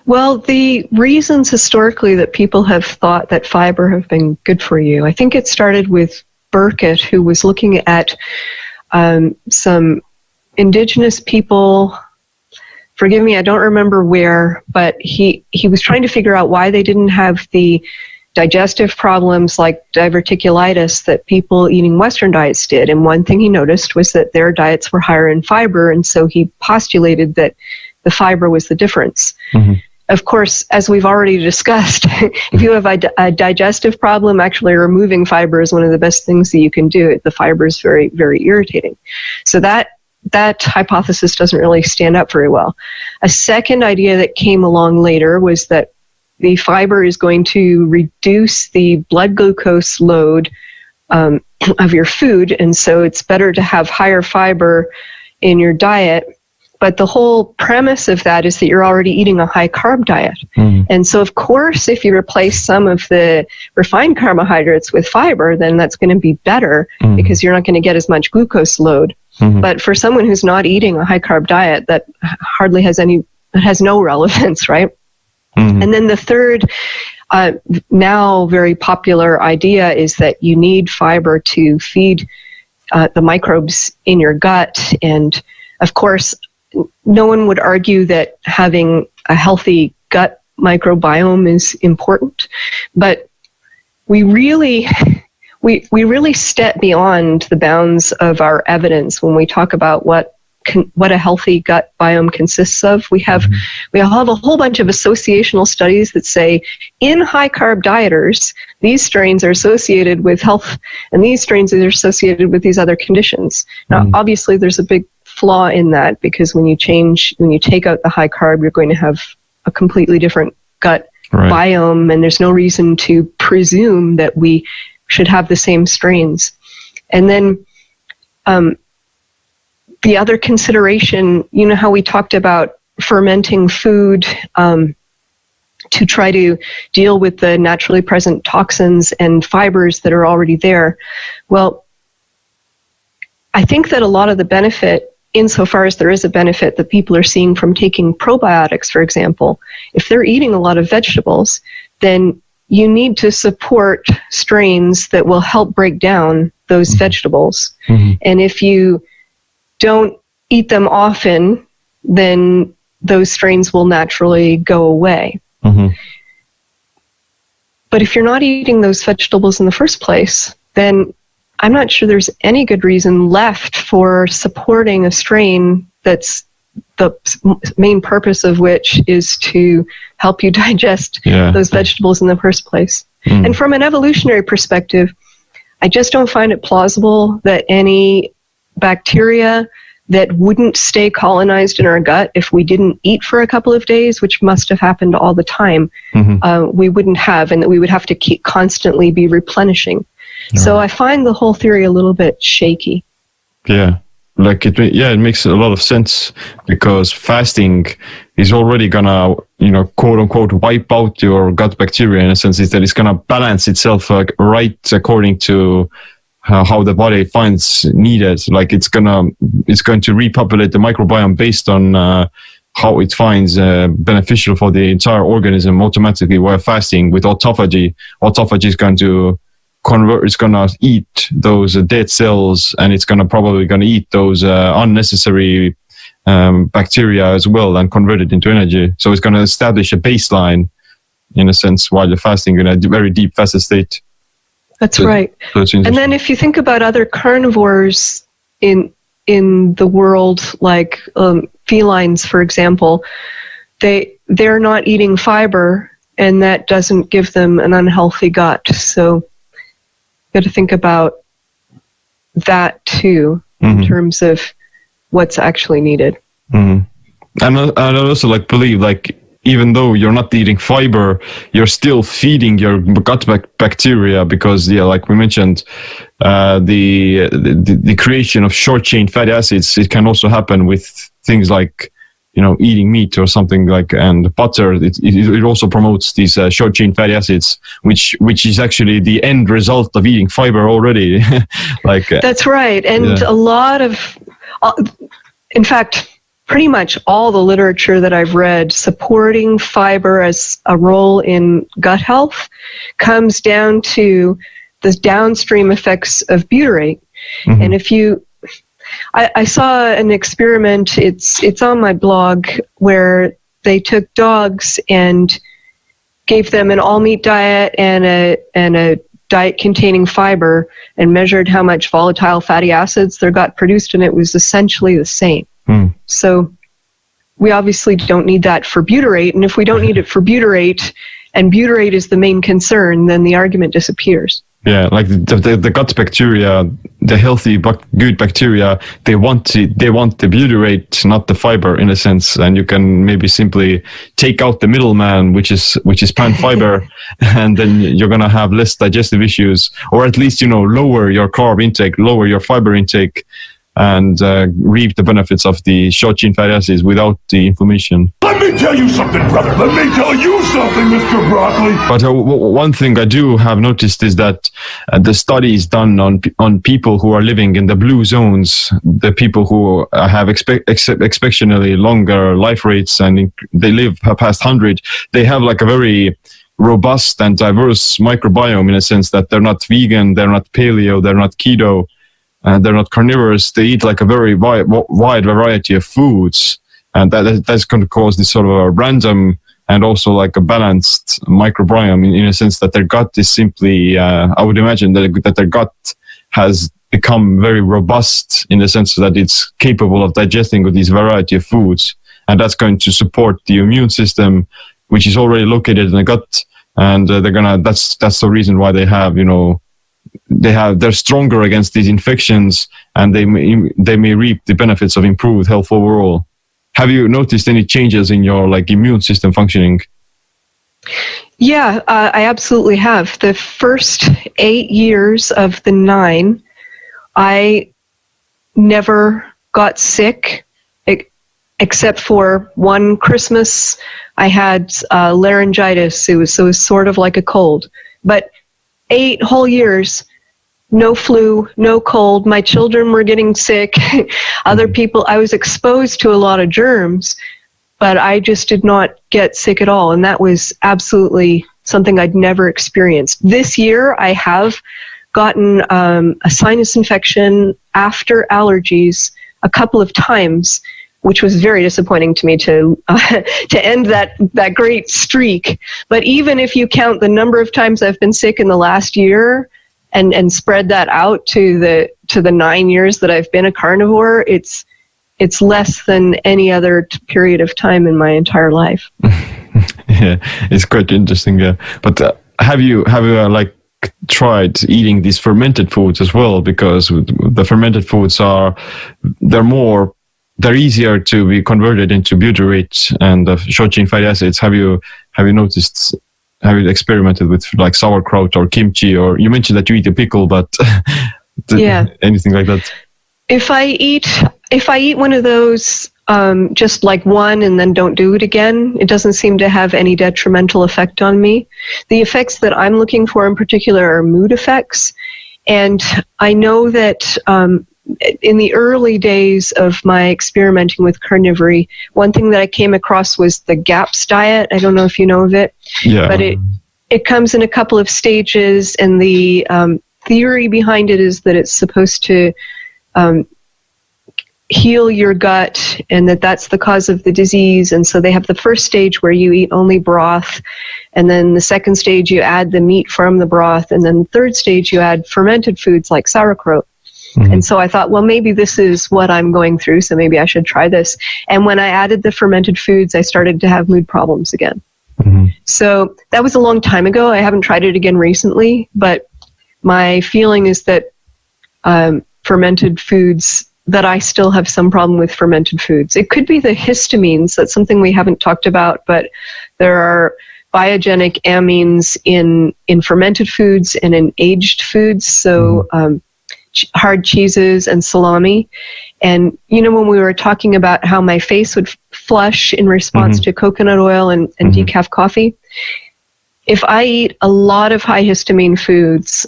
Well, the reasons historically that people have thought that fiber have been good for you, I think it started with Burkitt, who was looking at some indigenous people, forgive me, I don't remember where, but he was trying to figure out why they didn't have the digestive problems like diverticulitis that people eating Western diets did. And one thing he noticed was that their diets were higher in fiber, and so he postulated that the fiber was the difference. Mm-hmm. Of course, as we've already discussed, if you have a digestive problem, actually removing fiber is one of the best things that you can do. The fiber is very, very irritating. So that hypothesis doesn't really stand up very well. A second idea that came along later was that the fiber is going to reduce the blood glucose load of your food, and so it's better to have higher fiber in your diet. But the whole premise of that is that you're already eating a high-carb diet. Mm. And so, of course, if you replace some of the refined carbohydrates with fiber, then that's going to be better because you're not going to get as much glucose load. Mm-hmm. But for someone who's not eating a high-carb diet, that hardly has it has no relevance, right? Mm-hmm. And then the third, now very popular idea is that you need fiber to feed the microbes in your gut. And, of course, no one would argue that having a healthy gut microbiome is important, but we really step beyond the bounds of our evidence when we talk about what a healthy gut biome consists of. We have a whole bunch of associational studies that say in high carb dieters, these strains are associated with health, and these strains are associated with these other conditions. Now, obviously, there's a big flaw in that, because when you take out the high carb, you're going to have a completely different gut biome, and there's no reason to presume that we should have the same strains. And then the other consideration, you know how we talked about fermenting food to try to deal with the naturally present toxins and fibers that are already there. Well, I think that a lot of the benefit, insofar as there is a benefit that people are seeing from taking probiotics, for example, if they're eating a lot of vegetables, then you need to support strains that will help break down those vegetables. Mm-hmm. And if you don't eat them often, then those strains will naturally go away. Mm-hmm. But if you're not eating those vegetables in the first place, then I'm not sure there's any good reason left for supporting a strain that's the main purpose of which is to help you digest those vegetables in the first place. Mm. And from an evolutionary perspective, I just don't find it plausible that any bacteria that wouldn't stay colonized in our gut if we didn't eat for a couple of days, which must have happened all the time, we wouldn't have, and that we would have to constantly be replenishing. So I find the whole theory a little bit shaky. Yeah, it makes a lot of sense, because fasting is already gonna, quote unquote, wipe out your gut bacteria in a sense. That it's gonna balance itself right according to how the body finds needed. Like it's going to repopulate the microbiome based on how it finds beneficial for the entire organism automatically. While fasting with autophagy is going to convert, it's going to eat those dead cells, and it's probably going to eat those unnecessary bacteria as well and convert it into energy. So it's going to establish a baseline in a sense while you're fasting in a very deep fasted state. That's right. And then if you think about other carnivores in the world, like felines, for example, they're not eating fiber, and that doesn't give them an unhealthy gut. So you got to think about that too, in terms of what's actually needed. And I also believe even though you're not eating fiber, you're still feeding your gut bacteria, because like we mentioned, the creation of short chain fatty acids, it can also happen with things like eating meat or something and butter. It also promotes these short chain fatty acids, which is actually the end result of eating fiber already. That's right. And a lot of, in fact, pretty much all the literature that I've read supporting fiber as a role in gut health comes down to the downstream effects of butyrate. And if you I saw an experiment. It's on my blog where they took dogs and gave them an all-meat diet and a diet containing fiber and measured how much volatile fatty acids there got produced, and it was essentially the same. So we obviously don't need that for butyrate, and if we don't need it for butyrate, and butyrate is the main concern, then the argument disappears. Yeah, like the gut bacteria, the healthy good bacteria, they want the butyrate, not the fiber, in a sense. And you can maybe simply take out the middleman, which is plant fiber, and then you're gonna have less digestive issues, or at least lower your carb intake, lower your fiber intake, and reap the benefits of the short-chain fatty acids without the inflammation. Let me tell you something, brother. Let me tell you something, Mr. Broccoli. But one thing I do have noticed is that the studies done on people who are living in the blue zones, the people who have exceptionally longer life rates and they live past 100, they have like a very robust and diverse microbiome, in a sense that they're not vegan, they're not paleo, they're not keto, and they're not carnivorous. They eat like a very wide variety of foods. And that's going to cause this sort of a random and also like a balanced microbiome in a sense that their gut is simply, I would imagine that their gut has become very robust in the sense that it's capable of digesting this variety of foods. And that's going to support the immune system, which is already located in the gut. And that's the reason why they have, they're stronger against these infections, and they may reap the benefits of improved health overall. Have you noticed any changes in your immune system functioning? Yeah, I absolutely have. The first 8 years of the 9, I never got sick, except for one Christmas. I had laryngitis. It was sort of like a cold. But 8 whole years, no flu, no cold. My children were getting sick. Other people, I was exposed to a lot of germs, but I just did not get sick at all. And that was absolutely something I'd never experienced. This year, I have gotten a sinus infection after allergies a couple of times, which was very disappointing to me to end that great streak. But even if you count the number of times I've been sick in the last year and spread that out to the 9 years that I've been a carnivore, it's less than any other period of time in my entire life. Yeah, it's quite interesting. Yeah, but have you tried eating these fermented foods as well? Because the fermented foods they're easier to be converted into butyrate and short-chain fatty acids. Have you noticed? Have you experimented with like sauerkraut or kimchi? Or you mentioned that you eat a pickle, but anything like that? If I eat one of those, just like one and then don't do it again, it doesn't seem to have any detrimental effect on me. The effects that I'm looking for in particular are mood effects, and I know that in the early days of my experimenting with carnivory, one thing that I came across was the GAPS diet. I don't know if you know of it, but it comes in a couple of stages, and the theory behind it is that it's supposed to heal your gut, and that's the cause of the disease. And so they have the first stage where you eat only broth, and then the second stage you add the meat from the broth, and then the third stage you add fermented foods like sauerkraut. Mm-hmm. And so I thought, well, maybe this is what I'm going through, so maybe I should try this. And when I added the fermented foods, I started to have mood problems again. Mm-hmm. So that was a long time ago. I haven't tried it again recently, but my feeling is that fermented foods, that I still have some problem with fermented foods. It could be the histamines. That's something we haven't talked about, but there are biogenic amines in fermented foods and in aged foods. So hard cheeses and salami. And, when we were talking about how my face would flush in response to coconut oil and decaf coffee, if I eat a lot of high histamine foods,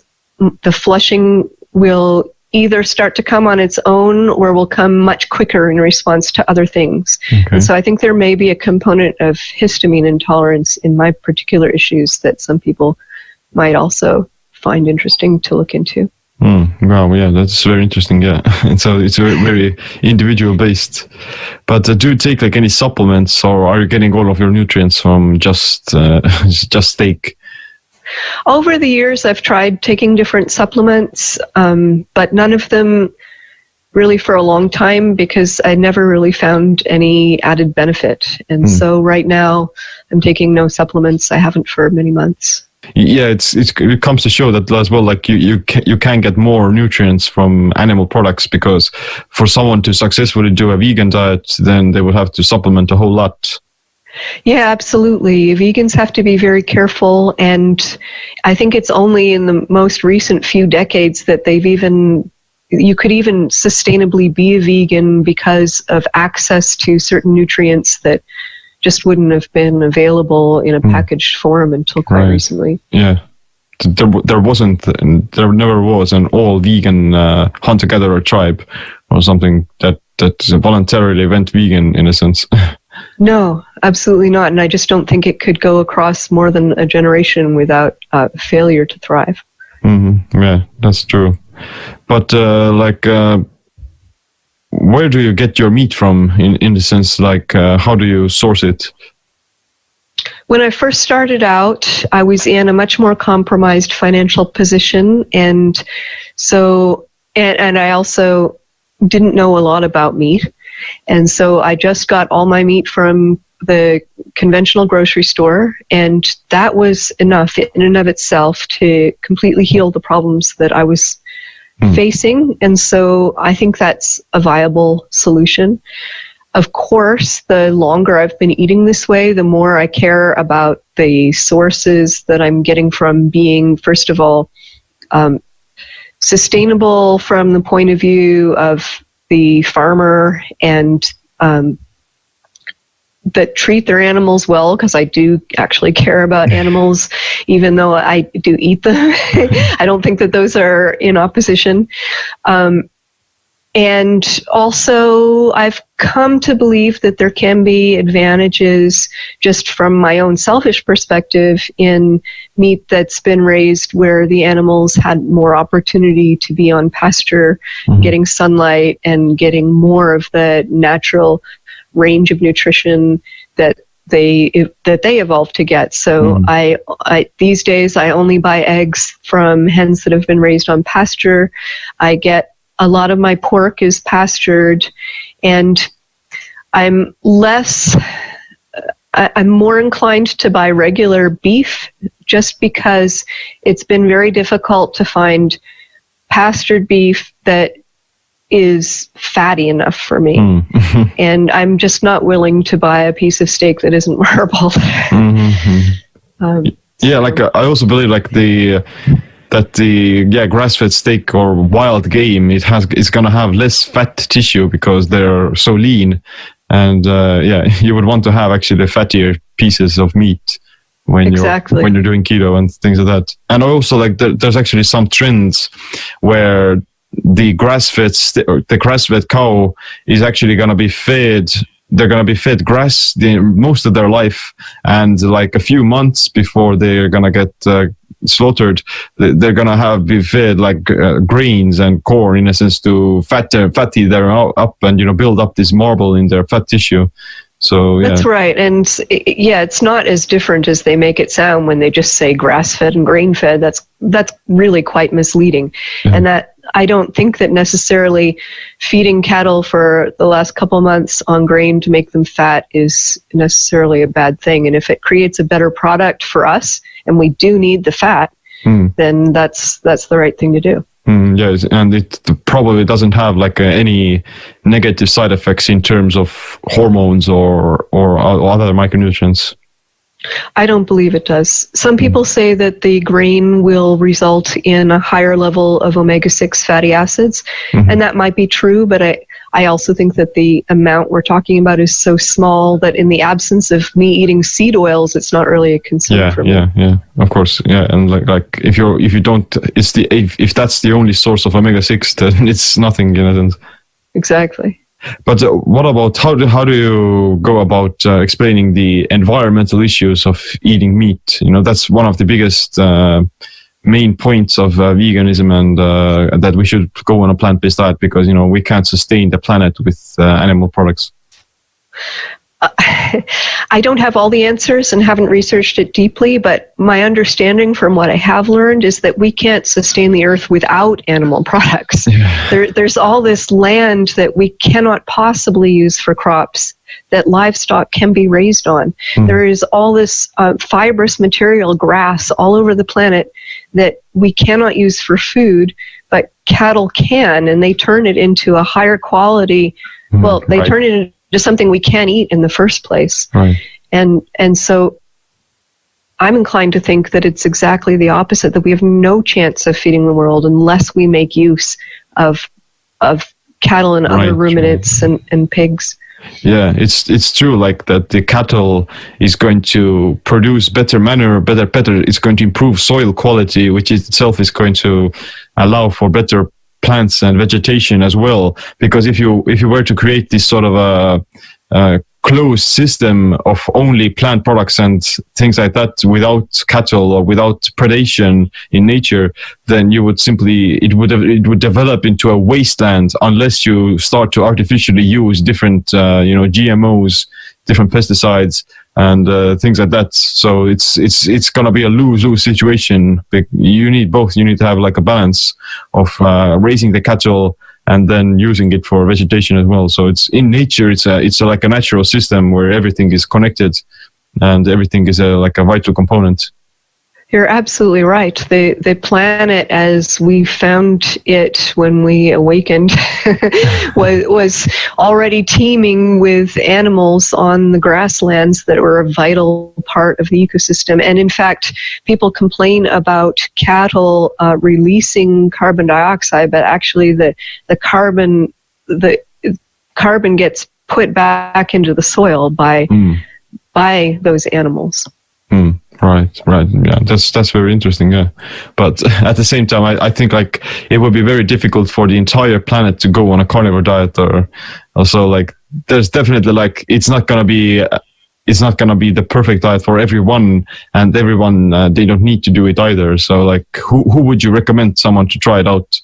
the flushing will either start to come on its own or will come much quicker in response to other things. Okay. And so I think there may be a component of histamine intolerance in my particular issues that some people might also find interesting to look into. Wow, yeah, that's very interesting. Yeah, and so it's very, very individual based. But do you take like any supplements, or are you getting all of your nutrients from just steak? Over the years, I've tried taking different supplements, but none of them really for a long time, because I never really found any added benefit. And so right now, I'm taking no supplements. I haven't for many months. Yeah, it comes to show that as well. Like you can get more nutrients from animal products, because for someone to successfully do a vegan diet, then they would have to supplement a whole lot. Yeah, absolutely. Vegans have to be very careful, and I think it's only in the most recent few decades that you could even sustainably be a vegan because of access to certain nutrients that just wouldn't have been available in a packaged form until quite recently. Yeah. There never was an all vegan hunter-gatherer tribe or something that voluntarily went vegan in a sense. No, absolutely not. And I just don't think it could go across more than a generation without failure to thrive. Yeah, that's true. But where do you get your meat from in the sense, like how do you source it? When I first started out, I was in a much more compromised financial position, and so and I also didn't know a lot about meat, and so I just got all my meat from the conventional grocery store, and that was enough in and of itself to completely heal the problems that I was facing. And so I think that's a viable solution. Of course, the longer I've been eating this way, the more I care about the sources that I'm getting from being, first of all, sustainable from the point of view of the farmer, and that treat their animals well, because I do actually care about animals, even though I do eat them. I don't think that those are in opposition. And also, I've come to believe that there can be advantages just from my own selfish perspective in meat that's been raised where the animals had more opportunity to be on pasture, getting sunlight and getting more of the natural range of nutrition that they evolved to get. So I these days I only buy eggs from hens that have been raised on pasture. I get a lot of my pork is pastured, and I'm more inclined to buy regular beef, just because it's been very difficult to find pastured beef that is fatty enough for me. And I'm just not willing to buy a piece of steak that isn't marbled. I also believe that grass-fed steak or wild game, it's gonna have less fat tissue because they're so lean, and you would want to have actually fattier pieces of meat when you're doing keto and things like that. And also there's actually some trends where the grass-fed cow is actually going to be fed. They're going to be fed grass most of their life, and like a few months before they're going to get slaughtered, they're going to be fed like grains and corn, in a sense, to fatty them up and build up this marble in their fat tissue. So that's right. And it's not as different as they make it sound when they just say grass-fed and grain-fed. That's really quite misleading. And that I don't think that necessarily feeding cattle for the last couple of months on grain to make them fat is necessarily a bad thing. And if it creates a better product for us, and we do need the fat, then that's the right thing to do. Yes, and it probably doesn't have any negative side effects in terms of hormones or other micronutrients. I don't believe it does. Some people say that the grain will result in a higher level of omega-6 fatty acids, and that might be true, but I also think that the amount we're talking about is so small that in the absence of me eating seed oils, it's not really a concern for me. Yeah, of course. Yeah, and if that's the only source of omega-6, then it's nothing in a sense. Exactly. But what about how do you go about explaining the environmental issues of eating meat? That's one of the biggest main points of veganism, and that we should go on a plant-based diet because, you know, we can't sustain the planet with animal products? I don't have all the answers and haven't researched it deeply, but my understanding from what I have learned is that we can't sustain the earth without animal products. There's all this land that we cannot possibly use for crops that livestock can be raised on. There is all this fibrous material, grass, all over the planet that we cannot use for food, but cattle can, and they turn it into a higher quality, they turn it into something we can't eat in the first place. Right. And so I'm inclined to think that it's exactly the opposite, that we have no chance of feeding the world unless we make use of cattle and other ruminants and pigs. Yeah, it's true, like that the cattle is going to produce better manure, better, it's going to improve soil quality, which itself is going to allow for better plants and vegetation as well. Because if you were to create this sort of a closed system of only plant products and things like that without cattle or without predation in nature, then you would simply it would develop into a wasteland unless you start to artificially use different GMOs, different pesticides and things like that. So it's gonna be a lose-lose situation. You need both. You need to have like a balance of raising the cattle and then using it for vegetation as well. So it's in nature. It's like a natural system where everything is connected, and everything is like a vital component. You're absolutely right. The planet, as we found it when we awakened, was already teeming with animals on the grasslands that were a vital part of the ecosystem. And in fact, people complain about cattle releasing carbon dioxide, but actually the carbon gets put back into the soil by those animals. Right. Yeah, that's very interesting. Yeah, but at the same time, I think like it would be very difficult for the entire planet to go on a carnivore diet, or also like there's definitely like it's not gonna be the perfect diet for everyone, and everyone they don't need to do it either. So like, who would you recommend someone to try it out?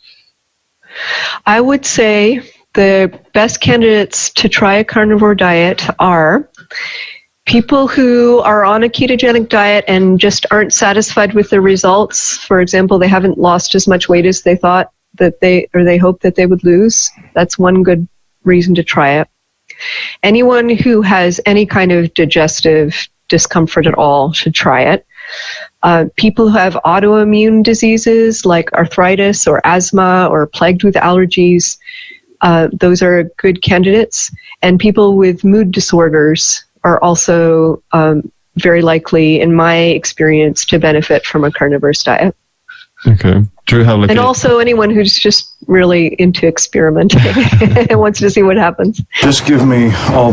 I would say the best candidates to try a carnivore diet are people who are on a ketogenic diet and just aren't satisfied with the results. For example, they haven't lost as much weight as they thought that they hoped that they would lose. That's one good reason to try it. Anyone who has any kind of digestive discomfort at all should try it. People who have autoimmune diseases like arthritis or asthma or plagued with allergies, those are good candidates. And people with mood disorders are also very likely, in my experience, to benefit from a carnivorous diet. Okay. Do you have like also anyone who's just really into experimenting and wants to see what happens. Just give me all